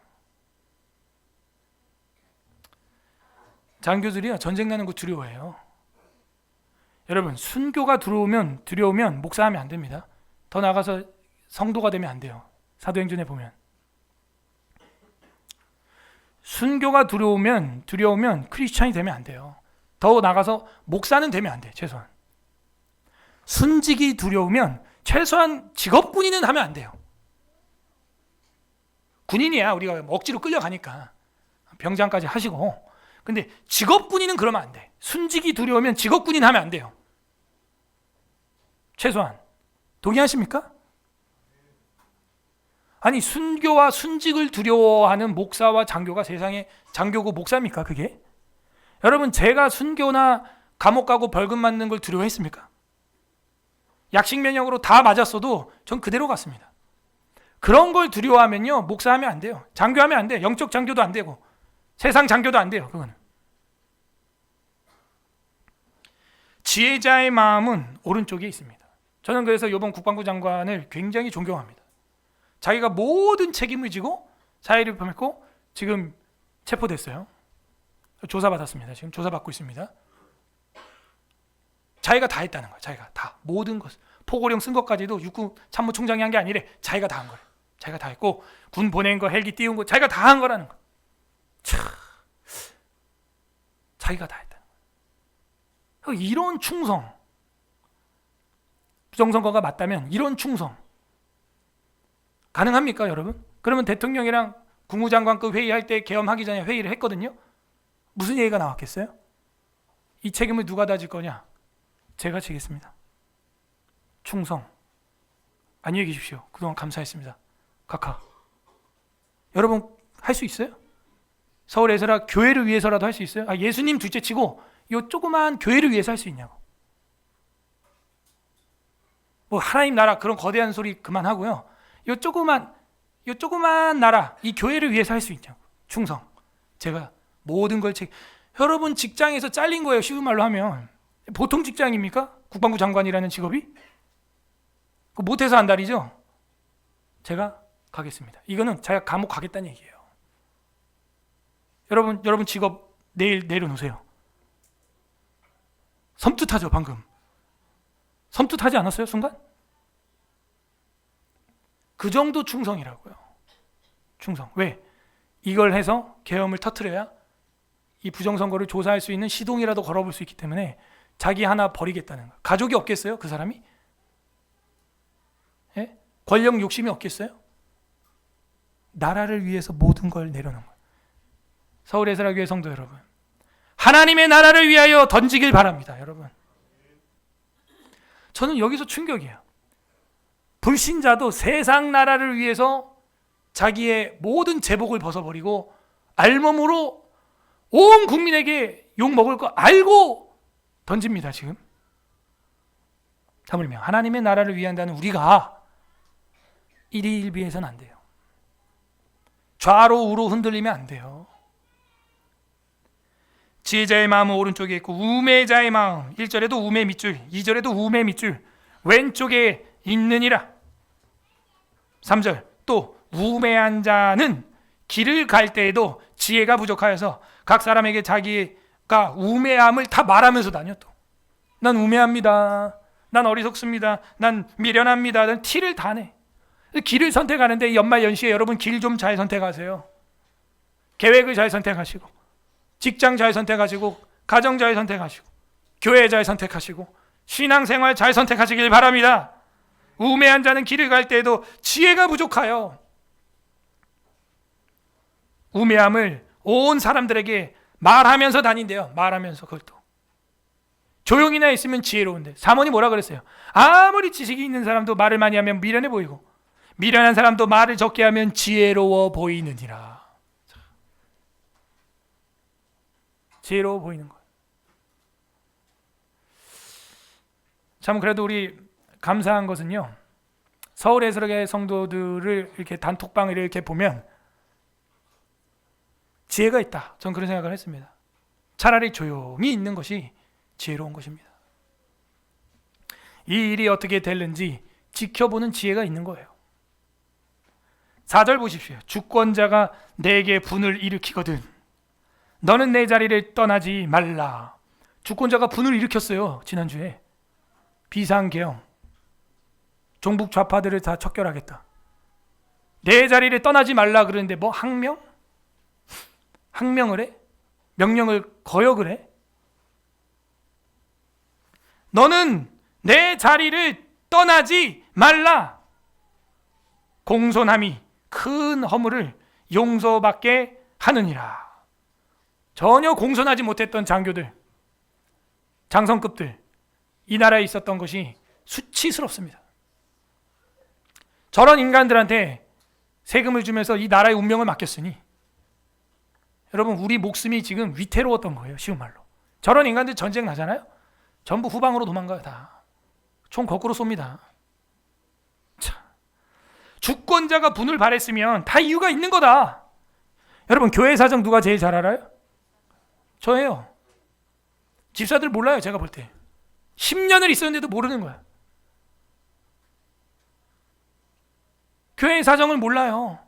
장교들이요 전쟁 나는 거 두려워해요. 여러분 순교가 두려우면 목사하면 안 됩니다. 더 나가서 성도가 되면 안 돼요. 사도행전에 보면 순교가 두려우면 크리스찬이 되면 안 돼요. 더 나가서 목사는 되면 안 돼. 최소한 순직이 두려우면 최소한 직업군인은 하면 안 돼요. 군인이야 우리가 억지로 끌려가니까 병장까지 하시고. 근데 직업군인은 그러면 안 돼. 순직이 두려우면 직업군인 하면 안 돼요. 최소한. 동의하십니까? 아니 순교와 순직을 두려워하는 목사와 장교가 세상에 장교고 목사입니까 그게? 여러분 제가 순교나 감옥 가고 벌금 맞는 걸 두려워했습니까? 약식 면역으로 다 맞았어도 전 그대로 갔습니다. 그런 걸 두려워하면요 목사하면 안 돼요. 장교하면 안 돼. 영적 장교도 안 되고 세상 장교도 안 돼요. 그거는. 지혜자의 마음은 오른쪽에 있습니다. 저는 그래서 이번 국방부 장관을 굉장히 존경합니다. 자기가 모든 책임을 지고 사회를 범했고 지금 체포됐어요. 조사받았습니다. 지금 조사받고 있습니다. 자기가 다 했다는 거예요. 자기가 다 모든 것. 포고령 쓴 것까지도 육군 참모총장이 한 게 아니래. 자기가 다 한 거예요. 자기가 다 했고 군 보낸 거 헬기 띄운 거 자기가 다 한 거라는 거. 자기가 다 했다는 거예요. 이런 충성, 부정선거가 맞다면 이런 충성 가능합니까 여러분? 그러면 대통령이랑 국무장관급 회의할 때 계엄하기 전에 회의를 했거든요. 무슨 얘기가 나왔겠어요? 이 책임을 누가 다 질 거냐? 제가 지겠습니다. 충성. 안녕히 계십시오. 그동안 감사했습니다. 각하. 여러분 할 수 있어요? 서울 에서라 교회를 위해서라도 할 수 있어요? 예수님 둘째치고 요 조그만 교회를 위해서 할 수 있냐고. 뭐 하나님 나라 그런 거대한 소리 그만하고요. 요 조그만 나라 이 교회를 위해서 할 수 있냐고. 충성. 제가 모든 걸 여러분 직장에서 잘린 거예요. 쉬운 말로 하면 보통 직장입니까? 국방부 장관이라는 직업이? 그 못해서 안달이죠? 제가 가겠습니다. 이거는 제가 감옥 가겠다는 얘기예요. 여러분 직업 내일 내려놓으세요. 섬뜩하죠 방금? 섬뜩하지 않았어요 순간? 그 정도 충성이라고요. 충성. 왜? 이걸 해서 계엄을 터뜨려야 이 부정선거를 조사할 수 있는 시동이라도 걸어볼 수 있기 때문에 자기 하나 버리겠다는 거. 가족이 없겠어요 그 사람이? 예? 권력 욕심이 없겠어요? 나라를 위해서 모든 걸 내려놓은 거예요. 서울 에스라교회 성도 여러분, 하나님의 나라를 위하여 던지길 바랍니다. 여러분, 저는 여기서 충격이에요. 불신자도 세상 나라를 위해서 자기의 모든 제복을 벗어버리고 알몸으로 온 국민에게 욕먹을 거 알고 던집니다. 지금 하물며 하나님의 나라를 위한다는 우리가 일희일비해서는 안 돼요. 좌로 우로 흔들리면 안 돼요. 지혜자의 마음은 오른쪽에 있고 우매자의 마음, 1절에도 우매 밑줄, 2절에도 우매 밑줄 왼쪽에 있느니라. 3절 또 우매한 자는 길을 갈 때에도 지혜가 부족하여서 각 사람에게 자기가 우매함을 다 말하면서 다녀. 또 난 우매합니다, 난 어리석습니다, 난 미련합니다, 난 티를 다 내. 길을 선택하는데 연말 연시에 여러분 길 좀 잘 선택하세요. 계획을 잘 선택하시고 직장 잘 선택하시고 가정 잘 선택하시고 교회 잘 선택하시고 신앙생활 잘 선택하시길 바랍니다. 우매한 자는 길을 갈 때에도 지혜가 부족하여 우매함을 온 사람들에게 말하면서 다닌대요. 말하면서. 그걸 또 조용히나 있으면 지혜로운데 사모님 뭐라 그랬어요? 아무리 지식이 있는 사람도 말을 많이 하면 미련해 보이고 미련한 사람도 말을 적게 하면 지혜로워 보이느니라. 지혜로워 보이는 거예요. 참 그래도 우리 감사한 것은요, 서울 에스라교회 성도들을 이렇게 단톡방을 이렇게 보면 지혜가 있다. 전 그런 생각을 했습니다. 차라리 조용히 있는 것이 지혜로운 것입니다. 이 일이 어떻게 될는지 지켜보는 지혜가 있는 거예요. 4절 보십시오. 주권자가 내게 분을 일으키거든 너는 내 자리를 떠나지 말라. 주권자가 분을 일으켰어요. 지난주에 비상계엄, 종북 좌파들을 다 척결하겠다. 내 자리를 떠나지 말라 그러는데 뭐 항명? 항명을 해? 명령을 거역을 해? 너는 내 자리를 떠나지 말라. 공손함이 큰 허물을 용서받게 하느니라. 전혀 공손하지 못했던 장교들, 장성급들, 이 나라에 있었던 것이 수치스럽습니다. 저런 인간들한테 세금을 주면서 이 나라의 운명을 맡겼으니 여러분 우리 목숨이 지금 위태로웠던 거예요. 쉬운 말로. 저런 인간들 전쟁 나잖아요. 전부 후방으로 도망가요. 다 총 거꾸로 쏩니다. 참, 주권자가 분을 발했으면 다 이유가 있는 거다. 여러분 교회 사정 누가 제일 잘 알아요? 저예요. 집사들 몰라요. 제가 볼 때 10년을 있었는데도 모르는 거야. 교회 사정을 몰라요.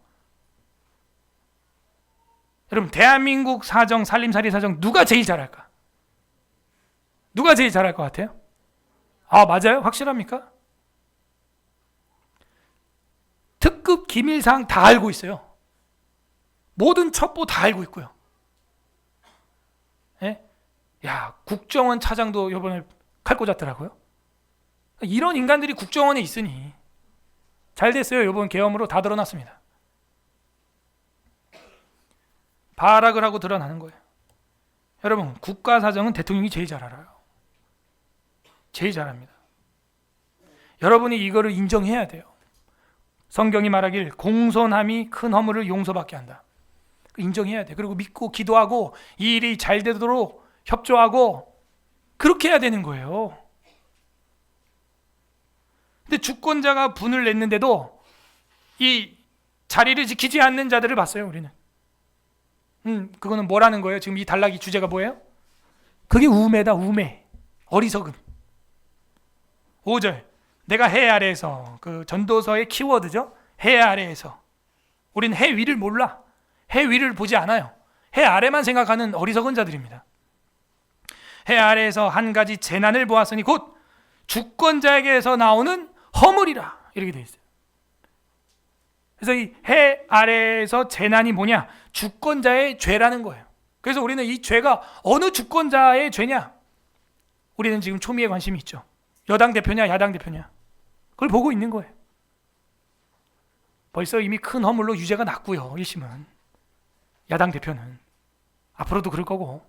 여러분 대한민국 사정, 살림살이 사정 누가 제일 잘할까? 누가 제일 잘할 것 같아요? 맞아요? 확실합니까? 특급 기밀사항 다 알고 있어요. 모든 첩보 다 알고 있고요. 예? 야, 국정원 차장도 이번에 칼 꽂았더라고요. 이런 인간들이 국정원에 있으니 잘 됐어요. 이번 계엄으로 다 드러났습니다. 발악을 하고 드러나는 거예요. 여러분, 국가 사정은 대통령이 제일 잘 알아요. 제일 잘합니다. 여러분이 이거를 인정해야 돼요. 성경이 말하길 공손함이 큰 허물을 용서받게 한다. 인정해야 돼. 그리고 믿고 기도하고 이 일이 잘 되도록 협조하고 그렇게 해야 되는 거예요. 근데 주권자가 분을 냈는데도 이 자리를 지키지 않는 자들을 봤어요, 우리는. 그거는 뭐라는 거예요? 지금 이 단락이 주제가 뭐예요? 그게 우매다, 우매. 어리석음. 5절. 내가 해 아래에서, 그 전도서의 키워드죠. 해 아래에서. 우리는 해 위를 몰라. 해 위를 보지 않아요. 해 아래만 생각하는 어리석은 자들입니다. 해 아래에서 한 가지 재난을 보았으니 곧 주권자에게서 나오는 허물이라. 이렇게 되어 있어요. 그래서 이 해 아래에서 재난이 뭐냐? 주권자의 죄라는 거예요. 그래서 우리는 이 죄가 어느 주권자의 죄냐? 우리는 지금 초미에 관심이 있죠. 여당 대표냐, 야당 대표냐? 그걸 보고 있는 거예요. 벌써 이미 큰 허물로 유죄가 났고요. 1심은. 야당 대표는. 앞으로도 그럴 거고.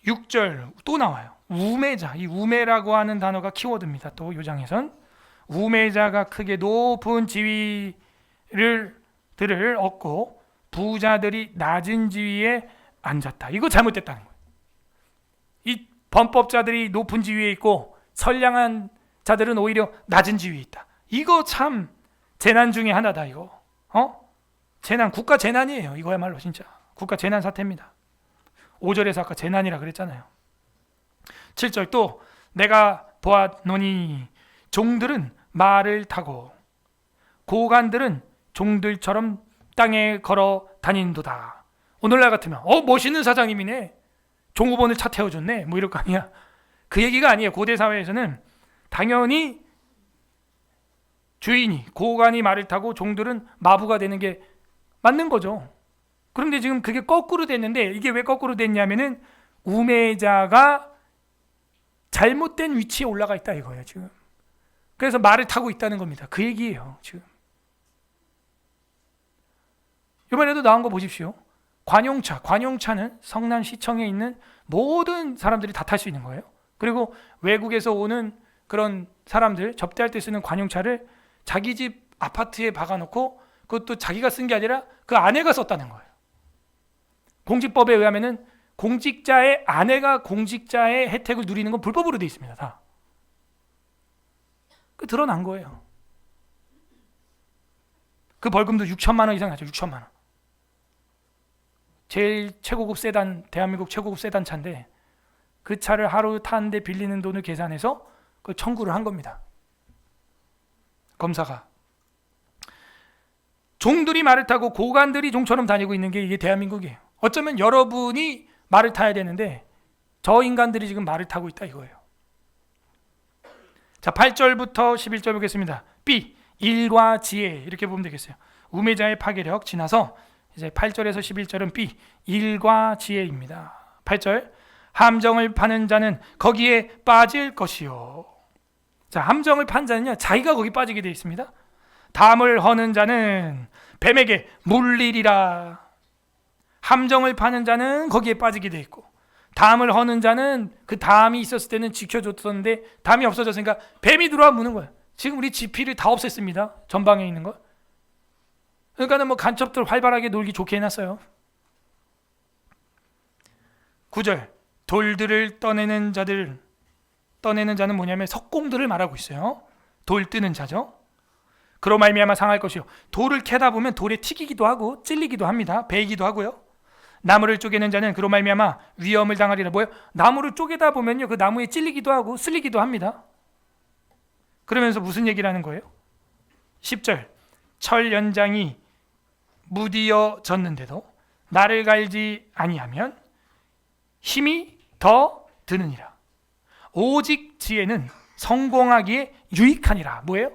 6절 또 나와요. 우매자. 이 우매라고 하는 단어가 키워드입니다. 또 요장에선. 우매자가 크게 높은 지위를 얻고 부자들이 낮은 지위에 앉았다. 이거 잘못됐다는 거예요. 이 범법자들이 높은 지위에 있고 선량한 자들은 오히려 낮은 지위에 있다. 이거 참 재난 중에 하나다. 이거 재난, 국가 재난이에요. 이거야말로 진짜 국가 재난 사태입니다. 5절에서 아까 재난이라 그랬잖아요. 7절 또 내가 보았노니 종들은 말을 타고 고관들은 종들처럼 땅에 걸어 다닌도다. 오늘날 같으면 멋있는 사장님이네. 종업원을 차 태워줬네. 뭐 이럴 거 아니야. 그 얘기가 아니에요. 고대 사회에서는 당연히 주인이, 고관이 말을 타고 종들은 마부가 되는 게 맞는 거죠. 그런데 지금 그게 거꾸로 됐는데, 이게 왜 거꾸로 됐냐면은 우매자가 잘못된 위치에 올라가 있다 이거예요 지금. 그래서 말을 타고 있다는 겁니다. 그 얘기예요 지금. 이번에도 나온 거 보십시오. 관용차는 성남시청에 있는 모든 사람들이 다 탈 수 있는 거예요. 그리고 외국에서 오는 그런 사람들 접대할 때 쓰는 관용차를 자기 집 아파트에 박아놓고, 그것도 자기가 쓴 게 아니라 그 아내가 썼다는 거예요. 공직법에 의하면은 공직자의 아내가 공직자의 혜택을 누리는 건 불법으로 되어 있습니다. 다. 그 드러난 거예요. 그 벌금도 6천만 원 이상 나죠. 6천만 원. 제일 최고급 세단, 대한민국 최고급 세단 차인데 그 차를 하루 타는데 빌리는 돈을 계산해서 그 청구를 한 겁니다. 검사가. 종들이 말을 타고 고관들이 종처럼 다니고 있는 게 이게 대한민국이에요. 어쩌면 여러분이 말을 타야 되는데 저 인간들이 지금 말을 타고 있다 이거예요. 자, 8절부터 11절 보겠습니다. B. 일과 지혜. 이렇게 보면 되겠어요. 우매자의 파괴력 지나서 이제 8절에서 11절은 B. 일과 지혜입니다. 8절. 함정을 파는 자는 거기에 빠질 것이요. 자, 함정을 판 자는요, 자기가 거기 빠지게 되어 있습니다. 담을 허는 자는 뱀에게 물리리라. 함정을 파는 자는 거기에 빠지게 되어 있고, 담을 허는 자는 그 담이 있었을 때는 지켜줬었는데 담이 없어졌으니까 뱀이 들어와 무는 거예요. 지금 우리 지피를 다 없앴습니다. 전방에 있는 거. 그러니까는 뭐 간첩들 활발하게 놀기 좋게 해놨어요. 9절. 돌들을 떠내는 자는 뭐냐면 석공들을 말하고 있어요. 돌 뜨는 자죠. 그로 말미암아 상할 것이요. 돌을 캐다 보면 돌에 튀기기도 하고 찔리기도 합니다. 베이기도 하고요. 나무를 쪼개는 자는 그로 말미암아 위험을 당하리라. 뭐예요? 나무를 쪼개다 보면요, 그 나무에 찔리기도 하고 쓸리기도 합니다. 그러면서 무슨 얘기를 하는 거예요? 10절. 철 연장이 무디어졌는데도 나를 갈지 아니하면 힘이 더 드느니라. 오직 지혜는 성공하기에 유익하니라. 뭐예요?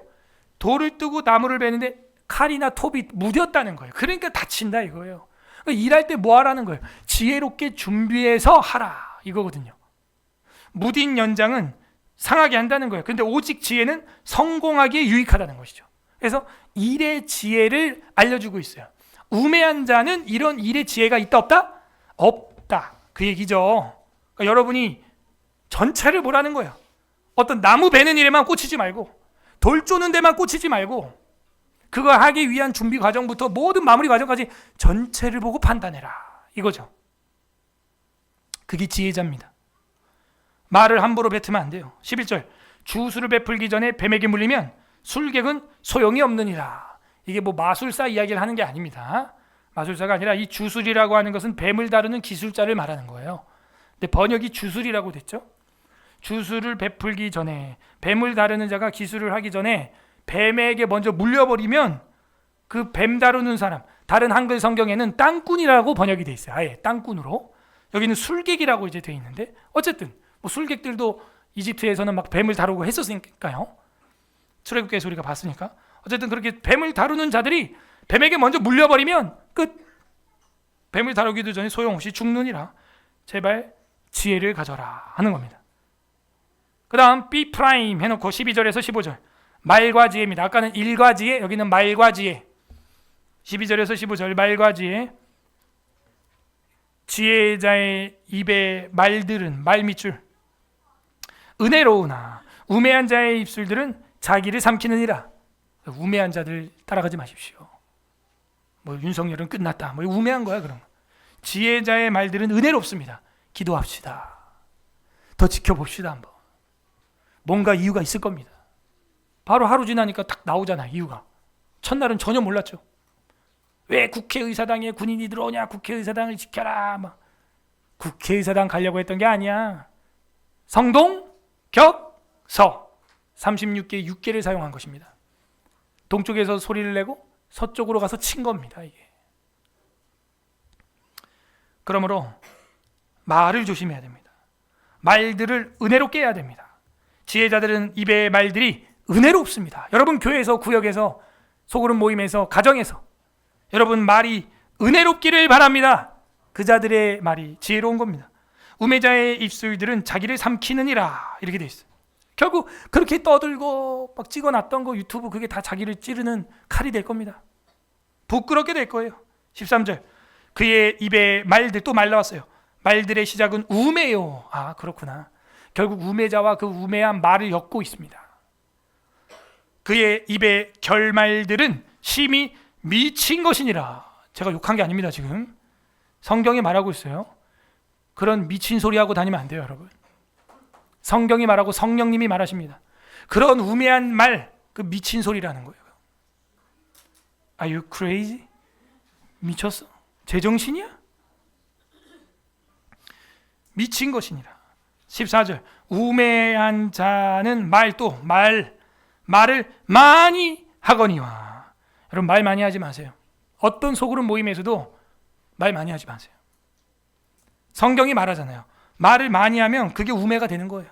돌을 뜨고 나무를 베는데 칼이나 톱이 무뎠다는 거예요. 그러니까 다친다 이거예요. 그러니까 일할 때 뭐 하라는 거예요? 지혜롭게 준비해서 하라 이거거든요. 무딘 연장은 상하게 한다는 거예요. 그런데 오직 지혜는 성공하기에 유익하다는 것이죠. 그래서 일의 지혜를 알려주고 있어요. 우매한 자는 이런 일의 지혜가 있다 없다? 없다. 그 얘기죠. 그러니까 여러분이 전체를 보라는 거예요. 어떤 나무 베는 일에만 꽂히지 말고, 돌 쪼는 데만 꽂히지 말고, 그거 하기 위한 준비 과정부터 모든 마무리 과정까지 전체를 보고 판단해라, 이거죠. 그게 지혜자입니다. 말을 함부로 뱉으면 안 돼요. 11절, 주술을 베풀기 전에 뱀에게 물리면 술객은 소용이 없느니라. 이게 뭐 마술사 이야기를 하는 게 아닙니다. 마술사가 아니라 이 주술이라고 하는 것은 뱀을 다루는 기술자를 말하는 거예요. 근데 번역이 주술이라고 됐죠. 주술을 베풀기 전에, 뱀을 다루는 자가 기술을 하기 전에 뱀에게 먼저 물려버리면 그 뱀 다루는 사람, 다른 한글 성경에는 땅꾼이라고 번역이 돼 있어요. 아예 땅꾼으로. 여기는 술객이라고 이제 돼 있는데, 어쨌든 뭐 술객들도 이집트에서는 막 뱀을 다루고 했었으니까요. 출애굽기에서 우리가 봤으니까. 어쨌든 그렇게 뱀을 다루는 자들이 뱀에게 먼저 물려버리면 끝. 뱀을 다루기도 전에 소용없이 죽느니라. 제발 지혜를 가져라 하는 겁니다. 그 다음 B 프라임 해놓고 12절에서 15절, 말과 지혜입니다. 아까는 일과 지혜, 여기는 말과 지혜. 12절에서 15절, 말과 지혜. 지혜자의 입의 말들은, 말 밑줄, 은혜로우나 우매한 자의 입술들은 자기를 삼키느니라. 우매한 자들 따라가지 마십시오. 뭐 윤석열은 끝났다, 뭐 우매한 거야 그런 거. 지혜자의 말들은 은혜롭습니다. 기도합시다. 더 지켜봅시다. 한번 뭔가 이유가 있을 겁니다. 바로 하루 지나니까 딱 나오잖아, 이유가. 첫날은 전혀 몰랐죠. 왜 국회의사당에 군인이 들어오냐, 국회의사당을 지켜라, 막. 국회의사당 가려고 했던 게 아니야. 성동, 격, 서 36개 6개를 사용한 것입니다. 동쪽에서 소리를 내고 서쪽으로 가서 친 겁니다, 이게. 그러므로 말을 조심해야 됩니다. 말들을 은혜롭게 해야 됩니다. 지혜자들은 입의 말들이 은혜롭습니다. 여러분 교회에서, 구역에서, 소그룹 모임에서, 가정에서 여러분 말이 은혜롭기를 바랍니다. 그 자들의 말이 지혜로운 겁니다. 우매자의 입술들은 자기를 삼키느니라, 이렇게 돼 있어요. 결국 그렇게 떠들고 막 찍어놨던 거 유튜브, 그게 다 자기를 찌르는 칼이 될 겁니다. 부끄럽게 될 거예요. 13절, 그의 입의 말들, 또 말 나왔어요. 말들의 시작은 우매요. 아, 그렇구나. 결국 우매자와 그 우매한 말을 엮고 있습니다. 그의 입의 결말들은 심히 미친 것이니라. 제가 욕한 게 아닙니다. 지금 성경이 말하고 있어요. 그런 미친 소리 하고 다니면 안 돼요, 여러분. 성경이 말하고 성령님이 말하십니다. 그런 우매한 말, 그 미친 소리라는 거예요. Are you crazy? 미쳤어? 제정신이야? 미친 것이니라. 14절, 우매한 자는 말을 많이 하거니와. 여러분 말 많이 하지 마세요. 어떤 소그룹 모임에서도 말 많이 하지 마세요. 성경이 말하잖아요. 말을 많이 하면 그게 우매가 되는 거예요.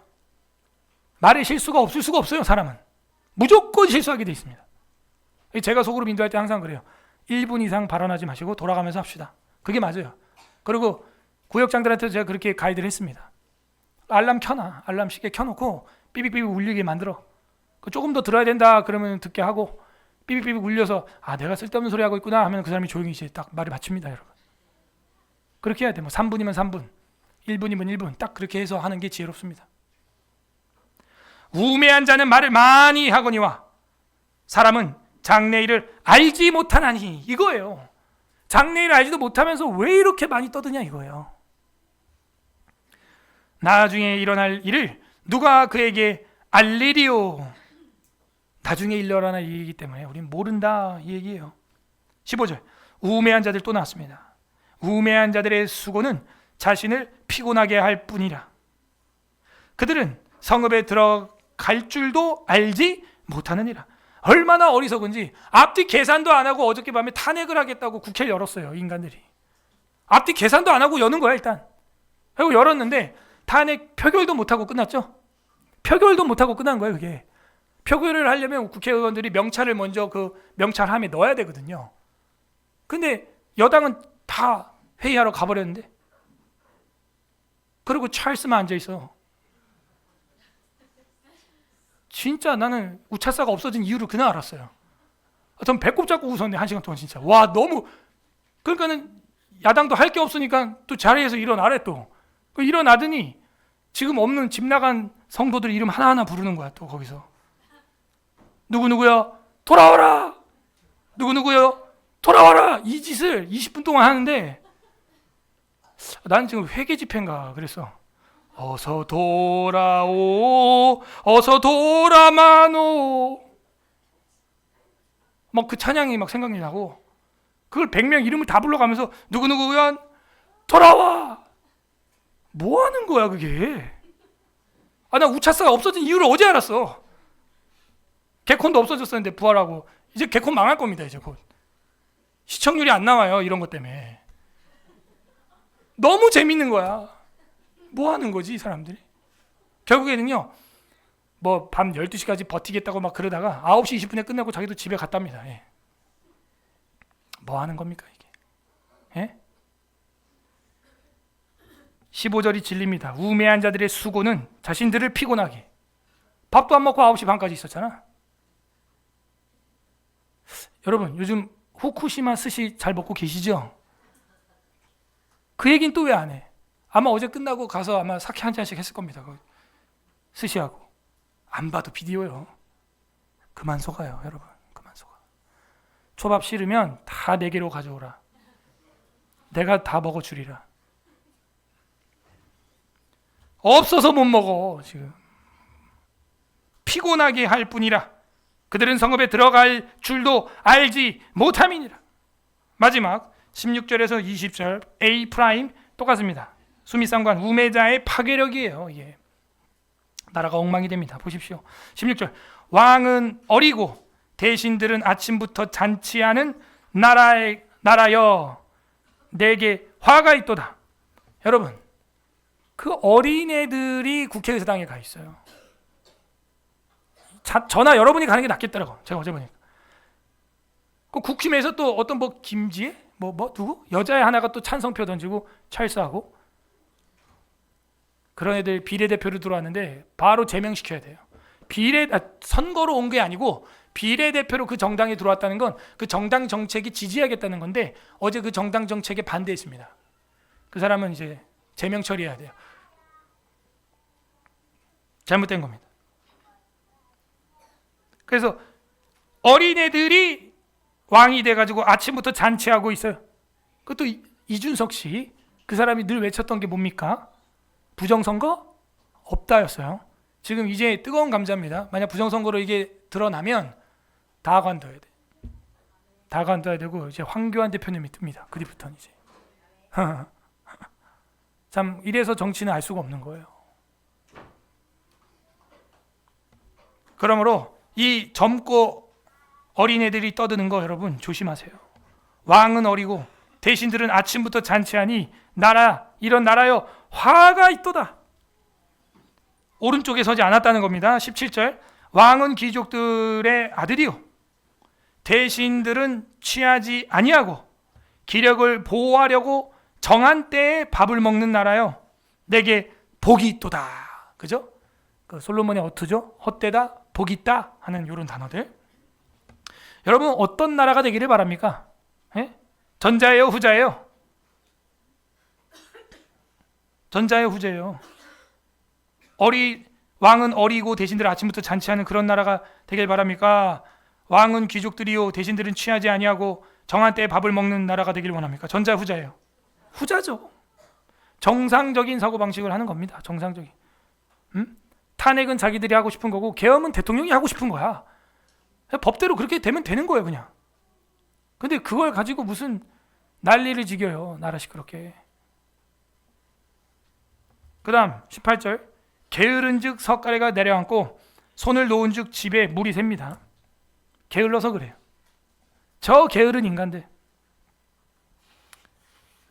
말에 실수가 없을 수가 없어요. 사람은 무조건 실수하게 돼 있습니다. 제가 소그룹 인도할 때 항상 그래요. 1분 이상 발언하지 마시고 돌아가면서 합시다. 그게 맞아요. 그리고 구역장들한테도 제가 그렇게 가이드를 했습니다. 알람 켜놔. 알람 시계 켜놓고 삐빅삐빅 울리게 만들어. 조금 더 들어야 된다 그러면 듣게 하고, 삐빅삐빅 울려서 아, 내가 쓸데없는 소리 하고 있구나 하면 그 사람이 조용히 이제 딱 말을 마칩니다, 여러분. 그렇게 해야 돼. 뭐 3분이면 3분, 1분이면 1분, 딱 그렇게 해서 하는 게 지혜롭습니다. 우매한 자는 말을 많이 하거니와 사람은 장래일을 알지 못하나니, 이거예요. 장래일을 알지도 못하면서 왜 이렇게 많이 떠드냐, 이거예요. 나중에 일어날 일을 누가 그에게 알리리요. 나중에 일어나는 일이기 때문에 우리는 모른다, 이 얘기예요. 15절, 우매한 자들 또 나왔습니다. 우매한 자들의 수고는 자신을 피곤하게 할 뿐이라. 그들은 성읍에 들어갈 줄도 알지 못하느니라. 얼마나 어리석은지. 앞뒤 계산도 안 하고 어저께 밤에 탄핵을 하겠다고 국회를 열었어요, 인간들이. 앞뒤 계산도 안 하고 여는 거야, 일단. 그리고 열었는데 탄핵 표결도 못하고 끝났죠. 표결도 못하고 끝난 거예요, 그게. 표결을 하려면 국회의원들이 명찰을 먼저 그 명찰함에 넣어야 되거든요. 근데 여당은 다 회의하러 가버렸는데, 그리고 찰스만 앉아있어. 진짜 나는 우차사가 없어진 이유를 그날 알았어요. 전 배꼽 잡고 웃었는데 1시간 동안 진짜. 와, 너무 그러니까는 야당도 할 게 없으니까 또 자리에서 일어나래 또. 일어나더니 지금 없는 집 나간 성도들 이름 하나하나 부르는 거야 또 거기서. 누구누구야 돌아와라. 누구누구야 돌아와라. 이 짓을 20분 동안 하는데 나는 지금 회개 집회인가 그랬어. 어서 돌아오 어서 돌아마노 막 그 찬양이 막 생각이 나고 그걸 100명 이름을 다 불러가면서 누구누구 의원 돌아와. 뭐 하는 거야 그게. 나 우차사가 없어진 이유를 어제 알았어. 개콘도 없어졌었는데 부활하고 이제 개콘 망할 겁니다. 이제 곧 시청률이 안 나와요 이런 것 때문에. 너무 재밌는 거야. 뭐 하는 거지 이 사람들이. 결국에는요 뭐 밤 12시까지 버티겠다고 막 그러다가 9시 20분에 끝나고 자기도 집에 갔답니다. 예. 뭐 하는 겁니까 이게. 예? 15절이 진리입니다. 우매한 자들의 수고는 자신들을 피곤하게. 밥도 안 먹고 9시 반까지 있었잖아. 여러분 요즘 후쿠시마 스시 잘 먹고 계시죠? 그 얘기는 또 왜 안 해? 아마 어제 끝나고 가서 아마 사케 한 잔씩 했을 겁니다. 스시하고. 안 봐도 비디오요. 그만 속아요 여러분. 그만 속아. 초밥 싫으면 다 내게로 가져오라. 내가 다 먹어주리라. 없어서 못 먹어 지금. 피곤하게 할 뿐이라 그들은 성읍에 들어갈 줄도 알지 못함이니라. 마지막 16절에서 20절 A 프라임 똑같습니다. 수미상관 우매자의 파괴력이에요. 이게 나라가 엉망이 됩니다. 보십시오. 16절 왕은 어리고 대신들은 아침부터 잔치하는 나라여 내게 화가 있도다. 여러분 그 어린애들이 국회의사당에 가 있어요. 전화 여러분이 가는 게 낫겠더라고. 제가 어제 보니까. 그 국힘에서 또 어떤 뭐 김지혜 누구 여자애 하나가 또 찬성표 던지고 찰스하고 그런 애들 비례대표로 들어왔는데 바로 제명시켜야 돼요. 선거로 온 게 아니고 비례대표로 그 정당에 들어왔다는 건 그 정당 정책이 지지하겠다는 건데 어제 그 정당 정책에 반대했습니다. 그 사람은 이제 제명 처리해야 돼요. 잘못된 겁니다. 그래서 어린애들이 왕이 돼가지고 아침부터 잔치하고 있어요. 그것도 이준석 씨, 그 사람이 늘 외쳤던 게 뭡니까? 부정선거? 없다였어요. 지금 이제 뜨거운 감자입니다. 만약 부정선거로 이게 드러나면 다 관둬야 돼. 다 관둬야 되고 이제 황교안 대표님이 뜹니다. 그 뒤부터는 이제. 참 이래서 정치는 알 수가 없는 거예요. 그러므로 이 젊고 어린애들이 떠드는 거 여러분 조심하세요. 왕은 어리고 대신들은 아침부터 잔치하니 이런 나라여 화가 있도다. 오른쪽에 서지 않았다는 겁니다. 17절 왕은 귀족들의 아들이요 대신들은 취하지 아니하고 기력을 보호하려고 정한 때에 밥을 먹는 나라요 내게 복이 있도다. 그죠? 그 솔로몬의 어투죠. 헛되다 복이 있다 하는 이런 단어들. 여러분 어떤 나라가 되기를 바랍니까? 예? 전자예요 후자예요? 전자예요 후자예요? 왕은 어리고 대신들 아침부터 잔치하는 그런 나라가 되길 바랍니까? 왕은 귀족들이요 대신들은 취하지 아니하고 정한 때에 밥을 먹는 나라가 되길 원합니까? 전자 후자예요? 후자죠. 정상적인 사고방식을 하는 겁니다. 정상적인. 탄핵은 자기들이 하고 싶은 거고 계엄은 대통령이 하고 싶은 거야. 법대로 그렇게 되면 되는 거예요 그냥. 근데 그걸 가지고 무슨 난리를 지겨요. 나라 시끄럽게. 그 다음 18절 게으른 즉 석가래가 내려앉고 손을 놓은 즉 집에 물이 셉니다. 게을러서 그래요. 저 게으른 인간들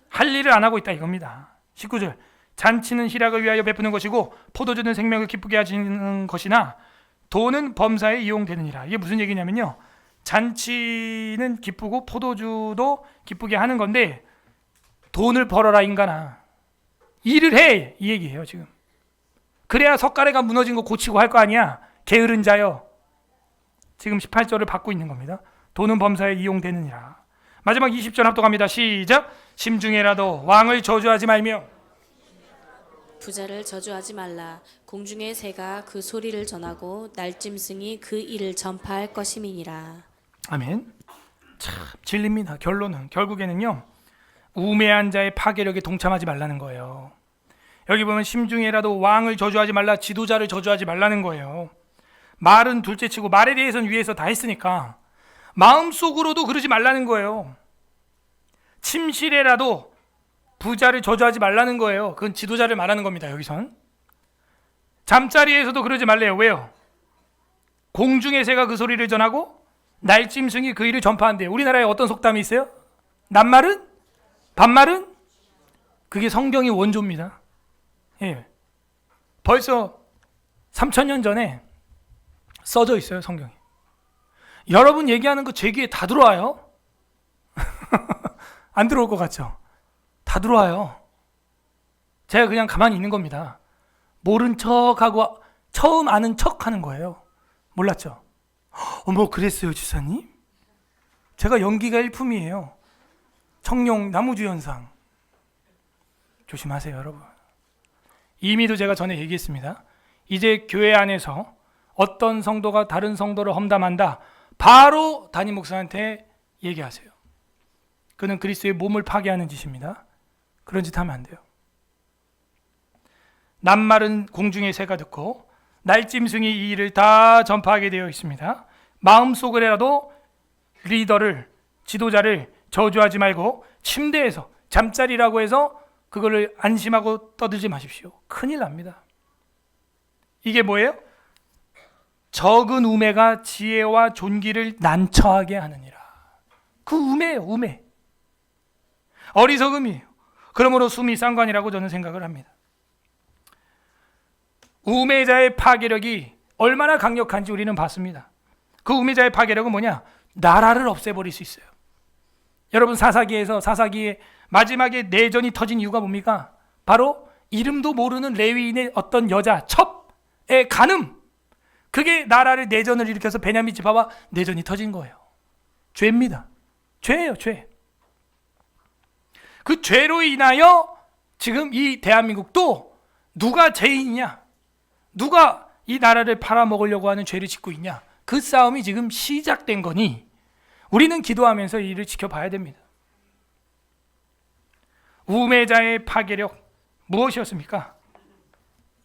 할 일을 안 하고 있다 이겁니다. 19절 잔치는 희락을 위하여 베푸는 것이고 포도주는 생명을 기쁘게 하시는 것이나 돈은 범사에 이용되느니라. 이게 무슨 얘기냐면요, 잔치는 기쁘고 포도주도 기쁘게 하는 건데 돈을 벌어라 인간아, 일을 해, 이 얘기예요 지금. 그래야 석가래가 무너진 거 고치고 할 거 아니야. 게으른 자여. 지금 18절을 받고 있는 겁니다. 돈은 범사에 이용되느니라. 마지막 20절 합독합니다. 시작. 심중에라도 왕을 저주하지 말며 부자를 저주하지 말라. 공중의 새가 그 소리를 전하고 날짐승이 그 일을 전파할 것임이니라. 아멘. 참 진리입니다. 결국에는요, 우매한 자의 파괴력에 동참하지 말라는 거예요. 여기 보면 심중에라도 왕을 저주하지 말라, 지도자를 저주하지 말라는 거예요. 말은 둘째치고 말에 대해서는 위에서 다 했으니까 마음속으로도 그러지 말라는 거예요. 침실에라도 부자를 저주하지 말라는 거예요. 그건 지도자를 말하는 겁니다. 여기선 잠자리에서도 그러지 말래요. 왜요? 공중의 새가 그 소리를 전하고 날짐승이 그 일을 전파한대요. 우리나라에 어떤 속담이 있어요? 낱말은? 반말은? 그게 성경의 원조입니다. 예. 벌써 3000년 전에 써져 있어요. 성경에. 여러분 얘기하는 거 제 귀에 다 들어와요? 안 들어올 것 같죠? 다 들어와요. 제가 그냥 가만히 있는 겁니다. 모른 척하고 처음 아는 척 하는 거예요. 몰랐죠? 어머, 그랬어요, 지사님? 제가 연기가 일품이에요. 청룡 나무주연상. 조심하세요, 여러분. 이미도 제가 전에 얘기했습니다. 이제 교회 안에서 어떤 성도가 다른 성도를 험담한다, 바로 담임 목사한테 얘기하세요. 그는 그리스도의 몸을 파괴하는 짓입니다. 그런 짓 하면 안 돼요. 낱말은 공중의 새가 듣고 날짐승이 이 일을 다 전파하게 되어 있습니다. 마음속으로라도 리더를, 지도자를 저주하지 말고 침대에서, 잠자리라고 해서 그거를 안심하고 떠들지 마십시오. 큰일 납니다. 이게 뭐예요? 적은 우매가 지혜와 존귀를 난처하게 하느니라. 그 우매예요, 우매. 어리석음이에요. 그러므로 숨이 쌍관이라고 저는 생각을 합니다. 우매자의 파괴력이 얼마나 강력한지 우리는 봤습니다. 그 우매자의 파괴력은 뭐냐? 나라를 없애버릴 수 있어요. 여러분, 사사기의 마지막에 내전이 터진 이유가 뭡니까? 바로 이름도 모르는 레위인의 어떤 여자 첩의 간음, 그게 나라를, 내전을 일으켜서 베냐민 지파와 내전이 터진 거예요. 죄입니다. 죄예요, 죄. 그 죄로 인하여 지금 이 대한민국도 누가 죄인이냐, 누가 이 나라를 팔아먹으려고 하는 죄를 짓고 있냐, 그 싸움이 지금 시작된 거니 우리는 기도하면서 이 일을 지켜봐야 됩니다. 우매자의 파괴력 무엇이었습니까?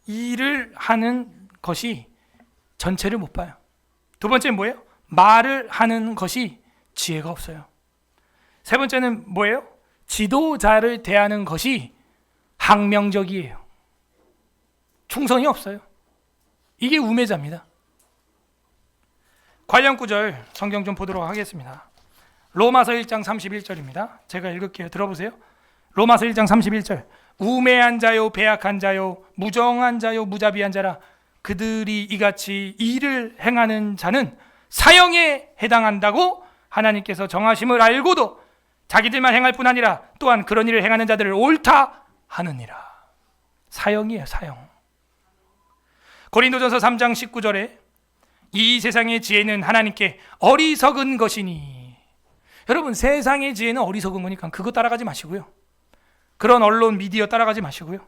일을 하는 것이 전체를 못 봐요. 두 번째는 뭐예요? 말을 하는 것이 지혜가 없어요. 세 번째는 뭐예요? 지도자를 대하는 것이 항명적이에요. 충성이 없어요. 이게 우매자입니다. 관련 구절 성경 좀 보도록 하겠습니다. 로마서 1장 31절입니다. 제가 읽을게요. 들어보세요. 로마서 1장 31절. 우매한 자요, 배악한 자요, 무정한 자요, 무자비한 자라. 그들이 이같이 일을 행하는 자는 사형에 해당한다고 하나님께서 정하심을 알고도 자기들만 행할 뿐 아니라 또한 그런 일을 행하는 자들을 옳다 하느니라. 사형이에요, 사형. 고린도전서 3장 19절에 이 세상의 지혜는 하나님께 어리석은 것이니. 여러분, 세상의 지혜는 어리석은 거니까 그거 따라가지 마시고요. 그런 언론, 미디어 따라가지 마시고요.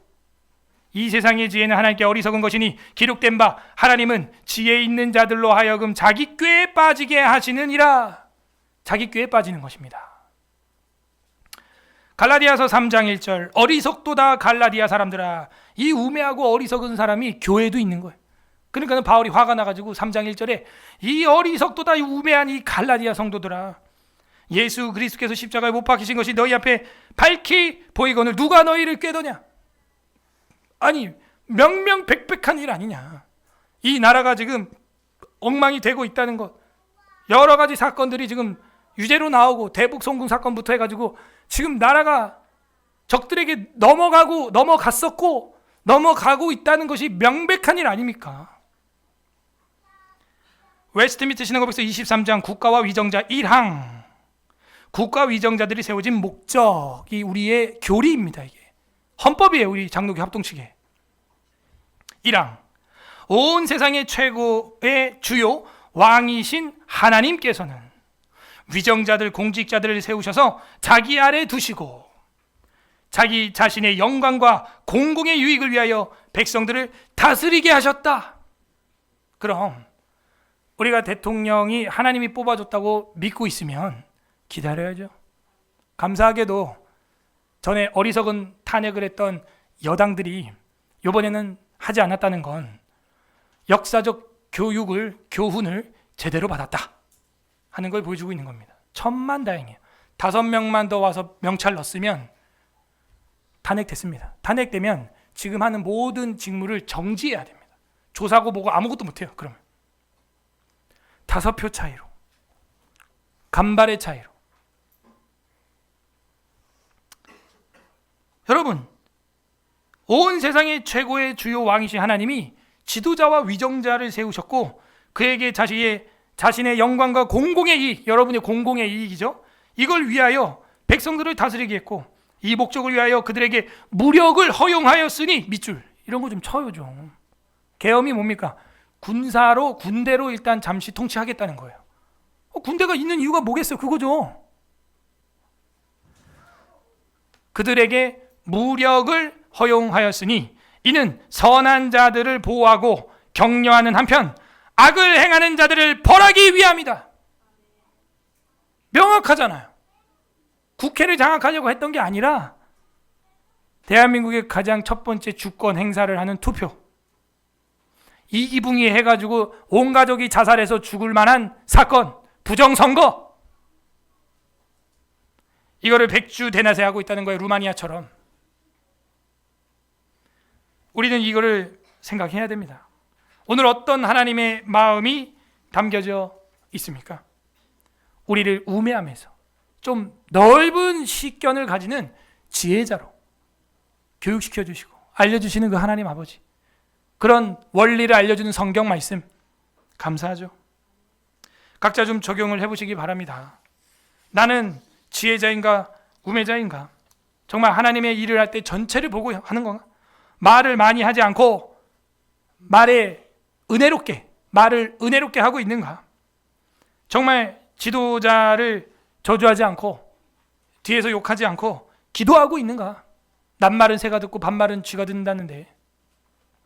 이 세상의 지혜는 하나님께 어리석은 것이니 기록된 바 하나님은 지혜 있는 자들로 하여금 자기 꾀에 빠지게 하시느니라. 자기 꾀에 빠지는 것입니다. 갈라디아서 3장 1절. 어리석도다 갈라디아 사람들아. 이 우매하고 어리석은 사람이 교회도 있는 거예요. 그러니까 바울이 화가 나가지고 3장 1절에 이 어리석도다, 이 우매한 이 갈라디아 성도들아, 예수 그리스도께서 십자가에 못 박히신 것이 너희 앞에 밝히 보이거늘 누가 너희를 꾀더냐. 아니, 명명백백한 일 아니냐. 이 나라가 지금 엉망이 되고 있다는 것, 여러 가지 사건들이 지금 유죄로 나오고, 대북 송금 사건부터 해가지고 지금 나라가 적들에게 넘어가고 있다는 것이 명백한 일 아닙니까? 웨스트민스터 신앙고백서 23장 국가와 위정자 1항. 국가 위정자들이 세워진 목적이 우리의 교리입니다. 이게 헌법이에요. 우리 장로교 합동측에 1항. 온 세상의 최고의 주요 왕이신 하나님께서는 위정자들, 공직자들을 세우셔서 자기 아래 두시고 자기 자신의 영광과 공공의 유익을 위하여 백성들을 다스리게 하셨다. 그럼 우리가 대통령이 하나님이 뽑아줬다고 믿고 있으면 기다려야죠. 감사하게도 전에 어리석은 탄핵을 했던 여당들이 이번에는 하지 않았다는 건 역사적 교훈을 제대로 받았다 하는 걸 보여주고 있는 겁니다. 천만다행이에요. 5명만 더 와서 명찰 넣었으면 탄핵됐습니다. 탄핵되면 지금 하는 모든 직무를 정지해야 됩니다. 조사고 뭐고 아무것도 못해요. 그러면 5표 차이로, 간발의 차이로. 여러분, 온 세상의 최고의 주요 왕이신 하나님이 지도자와 위정자를 세우셨고 그에게 자신의 영광과 공공의 이익, 여러분의 공공의 이익이죠. 이걸 위하여 백성들을 다스리게 했고 이 목적을 위하여 그들에게 무력을 허용하였으니 밑줄 이런 거 좀 쳐요 좀. 계엄이 뭡니까? 군대로 일단 잠시 통치하겠다는 거예요. 군대가 있는 이유가 뭐겠어요? 그거죠. 그들에게 무력을 허용하였으니 이는 선한 자들을 보호하고 격려하는 한편 악을 행하는 자들을 벌하기 위함이다. 명확하잖아요. 국회를 장악하려고 했던 게 아니라 대한민국의 가장 첫 번째 주권 행사를 하는 투표, 이기붕이 해가지고 온 가족이 자살해서 죽을 만한 사건, 부정선거, 이거를 백주대낮에 하고 있다는 거예요. 루마니아처럼. 우리는 이거를 생각해야 됩니다. 오늘 어떤 하나님의 마음이 담겨져 있습니까? 우리를 우매하면서 좀 넓은 식견을 가지는 지혜자로 교육시켜 주시고 알려주시는 그 하나님 아버지, 그런 원리를 알려주는 성경 말씀 감사하죠. 각자 좀 적용을 해보시기 바랍니다. 나는 지혜자인가 우매자인가? 정말 하나님의 일을 할 때 전체를 보고 하는 건가? 말을 많이 하지 않고 말을 은혜롭게 하고 있는가? 정말 지도자를 저주하지 않고 뒤에서 욕하지 않고 기도하고 있는가? 낱말은 새가 듣고 반말은 쥐가 듣는다는데,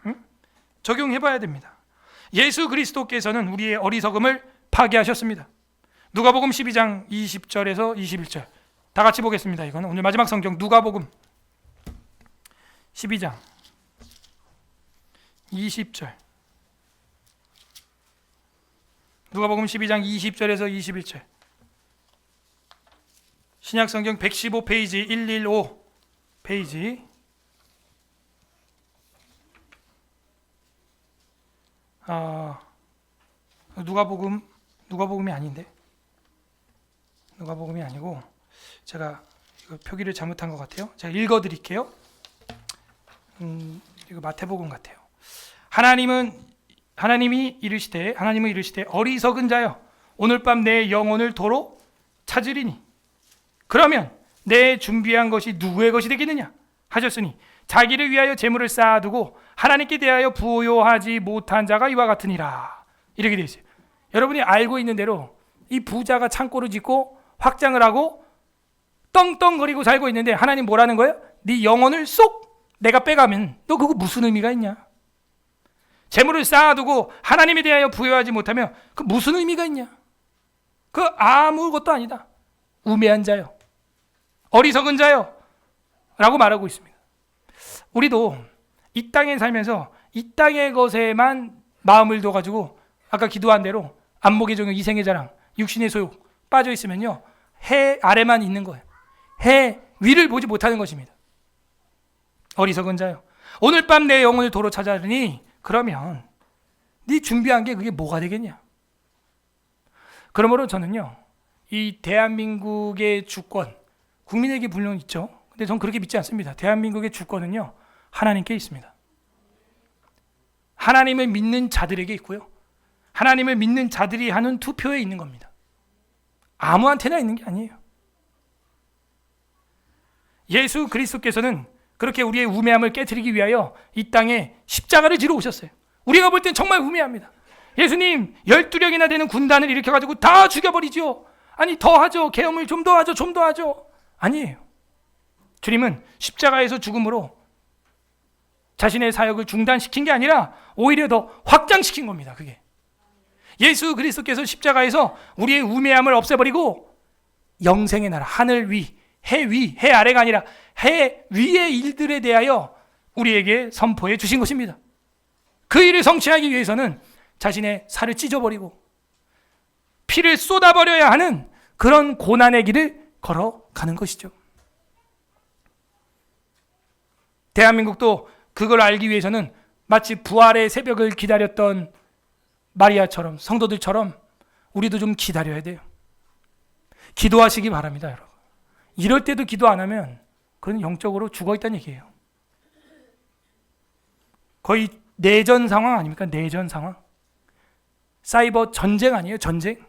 응? 적용해봐야 됩니다. 예수 그리스도께서는 우리의 어리석음을 파괴하셨습니다. 누가복음 12장 20절에서 21절 다 같이 보겠습니다. 이거는 오늘 마지막 성경 누가복음 12장 20절, 누가복음 12장 20절에서 21절, 신약성경 115페이지 115 페이지, 누가복음이 아닌데, 누가복음이 아니고 제가 이거 표기를 잘못한 것 같아요. 제가 읽어드릴게요. 이거 마태복음 같아요. 하나님이 이르시되 어리석은 자여 오늘 밤 내 영혼을 도로 찾으리니 그러면 내 준비한 것이 누구의 것이 되겠느냐 하셨으니 자기를 위하여 재물을 쌓아두고 하나님께 대하여 부요하지 못한 자가 이와 같으니라. 이렇게 되어 있어요. 여러분이 알고 있는 대로 이 부자가 창고를 짓고 확장을 하고 떵떵거리고 살고 있는데 하나님 뭐라는 거예요? 네 영혼을 쏙 내가 빼가면 너 그거 무슨 의미가 있냐? 재물을 쌓아두고 하나님에 대하여 부여하지 못하면 그 무슨 의미가 있냐? 그 아무것도 아니다. 우매한 자요, 어리석은 자요 라고 말하고 있습니다. 우리도 이 땅에 살면서 이 땅의 것에만 마음을 둬가지고 아까 기도한 대로 안목의 정욕, 이생의 자랑, 육신의 소욕 빠져 있으면요, 해 아래만 있는 거예요. 해 위를 보지 못하는 것입니다. 어리석은 자요 오늘 밤 내 영혼을 도로 찾아르니 그러면 네 준비한 게 그게 뭐가 되겠냐? 그러므로 저는요, 이 대한민국의 주권, 국민에게 물론 있죠. 근데 전 그렇게 믿지 않습니다. 대한민국의 주권은요, 하나님께 있습니다. 하나님을 믿는 자들에게 있고요, 하나님을 믿는 자들이 하는 투표에 있는 겁니다. 아무한테나 있는 게 아니에요. 예수 그리스도께서는 그렇게 우리의 우매함을 깨트리기 위하여 이 땅에 십자가를 지러 오셨어요. 우리가 볼 땐 정말 우매합니다. 예수님 12령이나 되는 군단을 일으켜가지고 다 죽여버리죠. 아니 더 하죠. 계엄을 좀 더 하죠. 좀 더 하죠. 아니에요. 주님은 십자가에서 죽음으로 자신의 사역을 중단시킨 게 아니라 오히려 더 확장시킨 겁니다. 그게 예수 그리스도께서 십자가에서 우리의 우매함을 없애버리고 영생의 나라, 하늘 위, 해 아래가 아니라 해 위의 일들에 대하여 우리에게 선포해 주신 것입니다. 그 일을 성취하기 위해서는 자신의 살을 찢어버리고 피를 쏟아버려야 하는 그런 고난의 길을 걸어가는 것이죠. 대한민국도 그걸 알기 위해서는 마치 부활의 새벽을 기다렸던 마리아처럼, 성도들처럼 우리도 좀 기다려야 돼요. 기도하시기 바랍니다, 여러분. 이럴 때도 기도 안 하면 그건 영적으로 죽어있다는 얘기예요. 거의 내전 상황 아닙니까? 내전 상황. 사이버 전쟁 아니에요? 전쟁.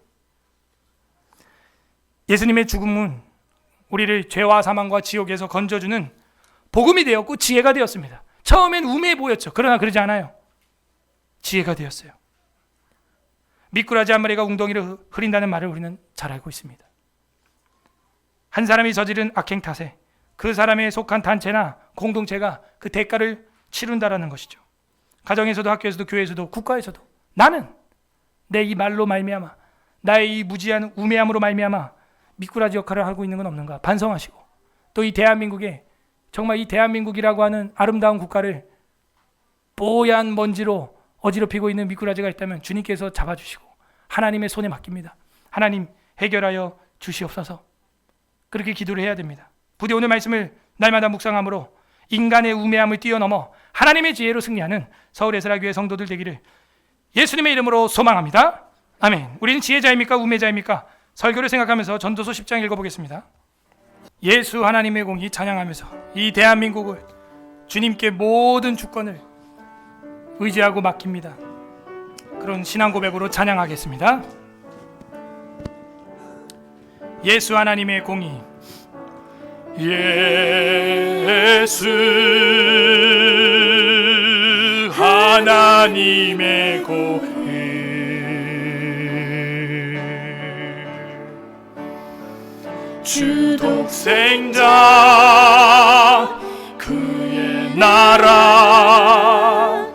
예수님의 죽음은 우리를 죄와 사망과 지옥에서 건져주는 복음이 되었고 지혜가 되었습니다. 처음엔 우매해 보였죠. 그러나 그러지 않아요. 지혜가 되었어요. 미꾸라지 한 마리가 웅덩이를 흐린다는 말을 우리는 잘 알고 있습니다. 한 사람이 저지른 악행 탓에 그 사람에 속한 단체나 공동체가 그 대가를 치른다라는 것이죠. 가정에서도 학교에서도 교회에서도 국가에서도 나는 내 이 말로 말미암아 나의 이 무지한 우매함으로 말미암아 미꾸라지 역할을 하고 있는 건 없는가 반성하시고, 또 이 대한민국에 정말 이 대한민국이라고 하는 아름다운 국가를 뽀얀 먼지로 어지럽히고 있는 미꾸라지가 있다면 주님께서 잡아주시고 하나님의 손에 맡깁니다. 하나님 해결하여 주시옵소서. 그렇게 기도를 해야 됩니다. 부디 오늘 말씀을 날마다 묵상함으로 인간의 우매함을 뛰어넘어 하나님의 지혜로 승리하는 서울 에스라교회 성도들 되기를 예수님의 이름으로 소망합니다. 아멘. 우리는 지혜자입니까? 우매자입니까? 설교를 생각하면서 전도서 10장 읽어보겠습니다. 예수 하나님의 공이 찬양하면서 이 대한민국을 주님께 모든 주권을 의지하고 맡깁니다. 그런 신앙 고백으로 찬양하겠습니다. 예수 하나님의 공이 예수 하나님의 공이 주 독생자 그의 나라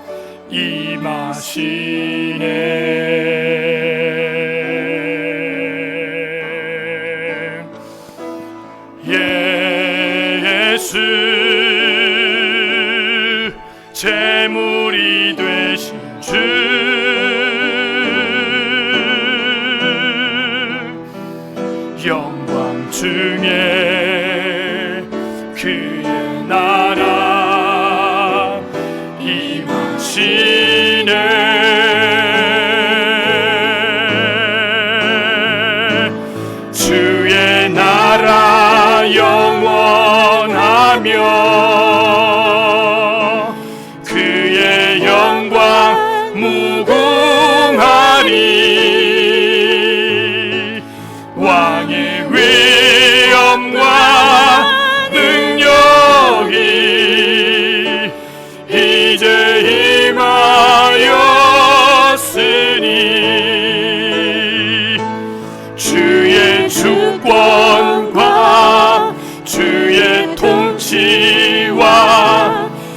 임하시네. 예수 제물이 되신 주 영광 중에 그의 나라 임하시네. 주의 나라 영원하며 그의 영광 무궁하리. 왕의 위엄과 능력이 이제 임하였으니 주의 주권과 주의 통치와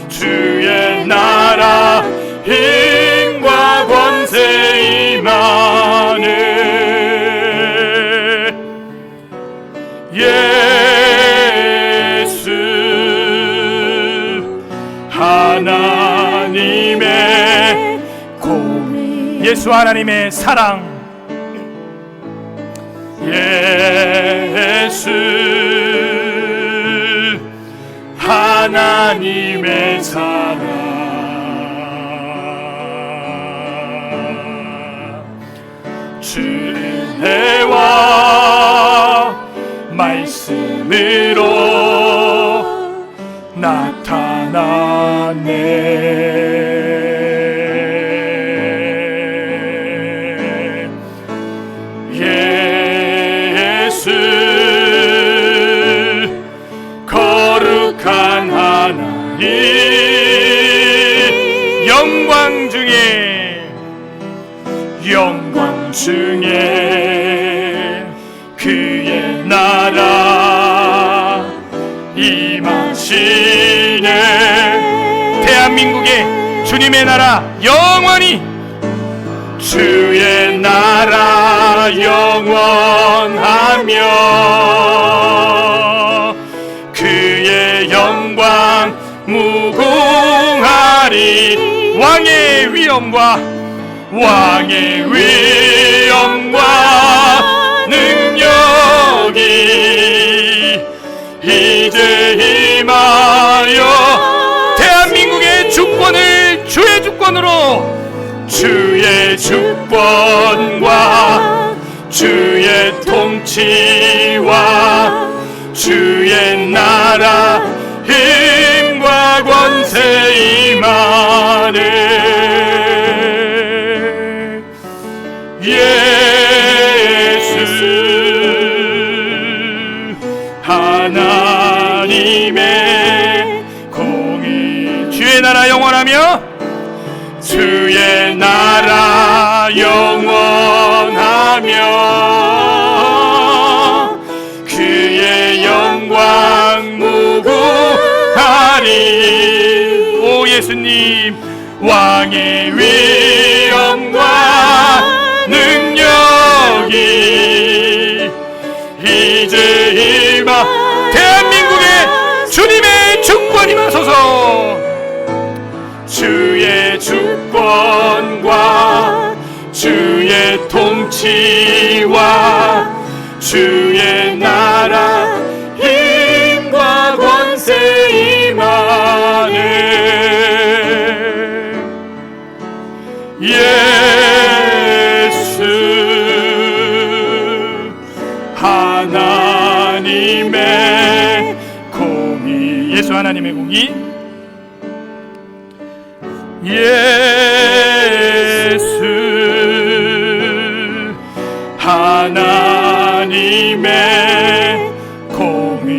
주의 나라 힘과 권세 임하네. 예수 하나님의 공, 예수 하나님의 사랑, 예수 하나님의 사랑, 주 은혜와 말씀으로 나타나네. 예수 거룩한 하나님 영광 중에 그의 주님의 나라 영원히, 주의 나라 영원하며 그의 영광 무궁하리. 왕의 위엄과 능력이 이제 임하여 대한민국의 주권을 주의 주권으로, 주의 주권과 주의 통치와 주의 나라 힘과 권세 임하네. 예수 하나님의 공의. 주의 나라 영원하며 주의 나라 영원하며 그의 영광 무궁하리. 오 예수님, 왕의 위엄과 능력이 이제 임하. 대한민국의 주님의 주권 임하소서. 주의 주권과 주의 통치와 주의 나라 힘과 권세 임하네. 예수 하나님의 공의. 예수 하나님의 공의. 예수 하나님의 공의.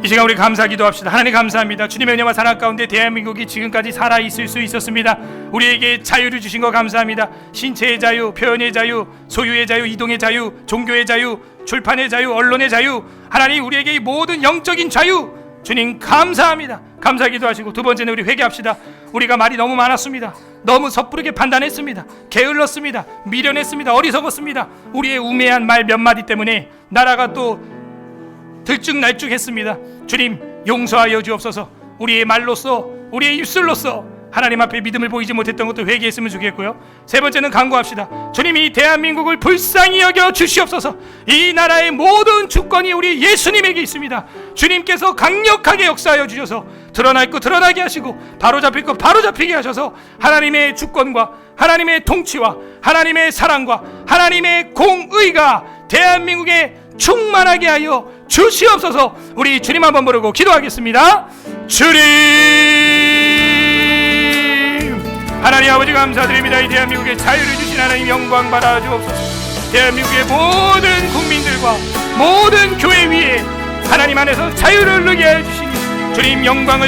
이 시간 우리 감사 기도합시다. 하나님 감사합니다. 주님의 은혜와 사랑 가운데 대한민국이 지금까지 살아있을 수 있었습니다. 우리에게 자유를 주신 거 감사합니다. 신체의 자유, 표현의 자유, 소유의 자유, 이동의 자유, 종교의 자유, 출판의 자유, 언론의 자유, 하나님 우리에게 이 모든 영적인 자유, 주님 감사합니다. 감사 기도하시고, 두 번째는 우리 회개합시다. 우리가 말이 너무 많았습니다. 너무 섣부르게 판단했습니다. 게을렀습니다. 미련했습니다. 어리석었습니다. 우리의 우매한 말 몇 마디 때문에 나라가 또 들쭉날쭉했습니다. 주님 용서하여 주옵소서. 우리의 말로써, 우리의 입술로써 하나님 앞에 믿음을 보이지 못했던 것도 회개했으면 좋겠고요. 세 번째는 간구합시다. 주님 이 대한민국을 불쌍히 여겨 주시옵소서. 이 나라의 모든 주권이 우리 예수님에게 있습니다. 주님께서 강력하게 역사하여 주셔서 드러날 것 드러나게 하시고 바로잡힐 것 바로잡히게 하셔서 하나님의 주권과 하나님의 통치와 하나님의 사랑과 하나님의 공의가 대한민국에 충만하게 하여 주시옵소서. 우리 주님 한번 부르고 기도하겠습니다. 주님, 하나님 아버지 감사드립니다. 이 대한민국에 자유를 주신 하나님 영광 받아 주옵소서. 대한민국의 모든 국민들과 모든 교회 위에 하나님 안에서 자유를 누리게 하여 주시니 주님 영광을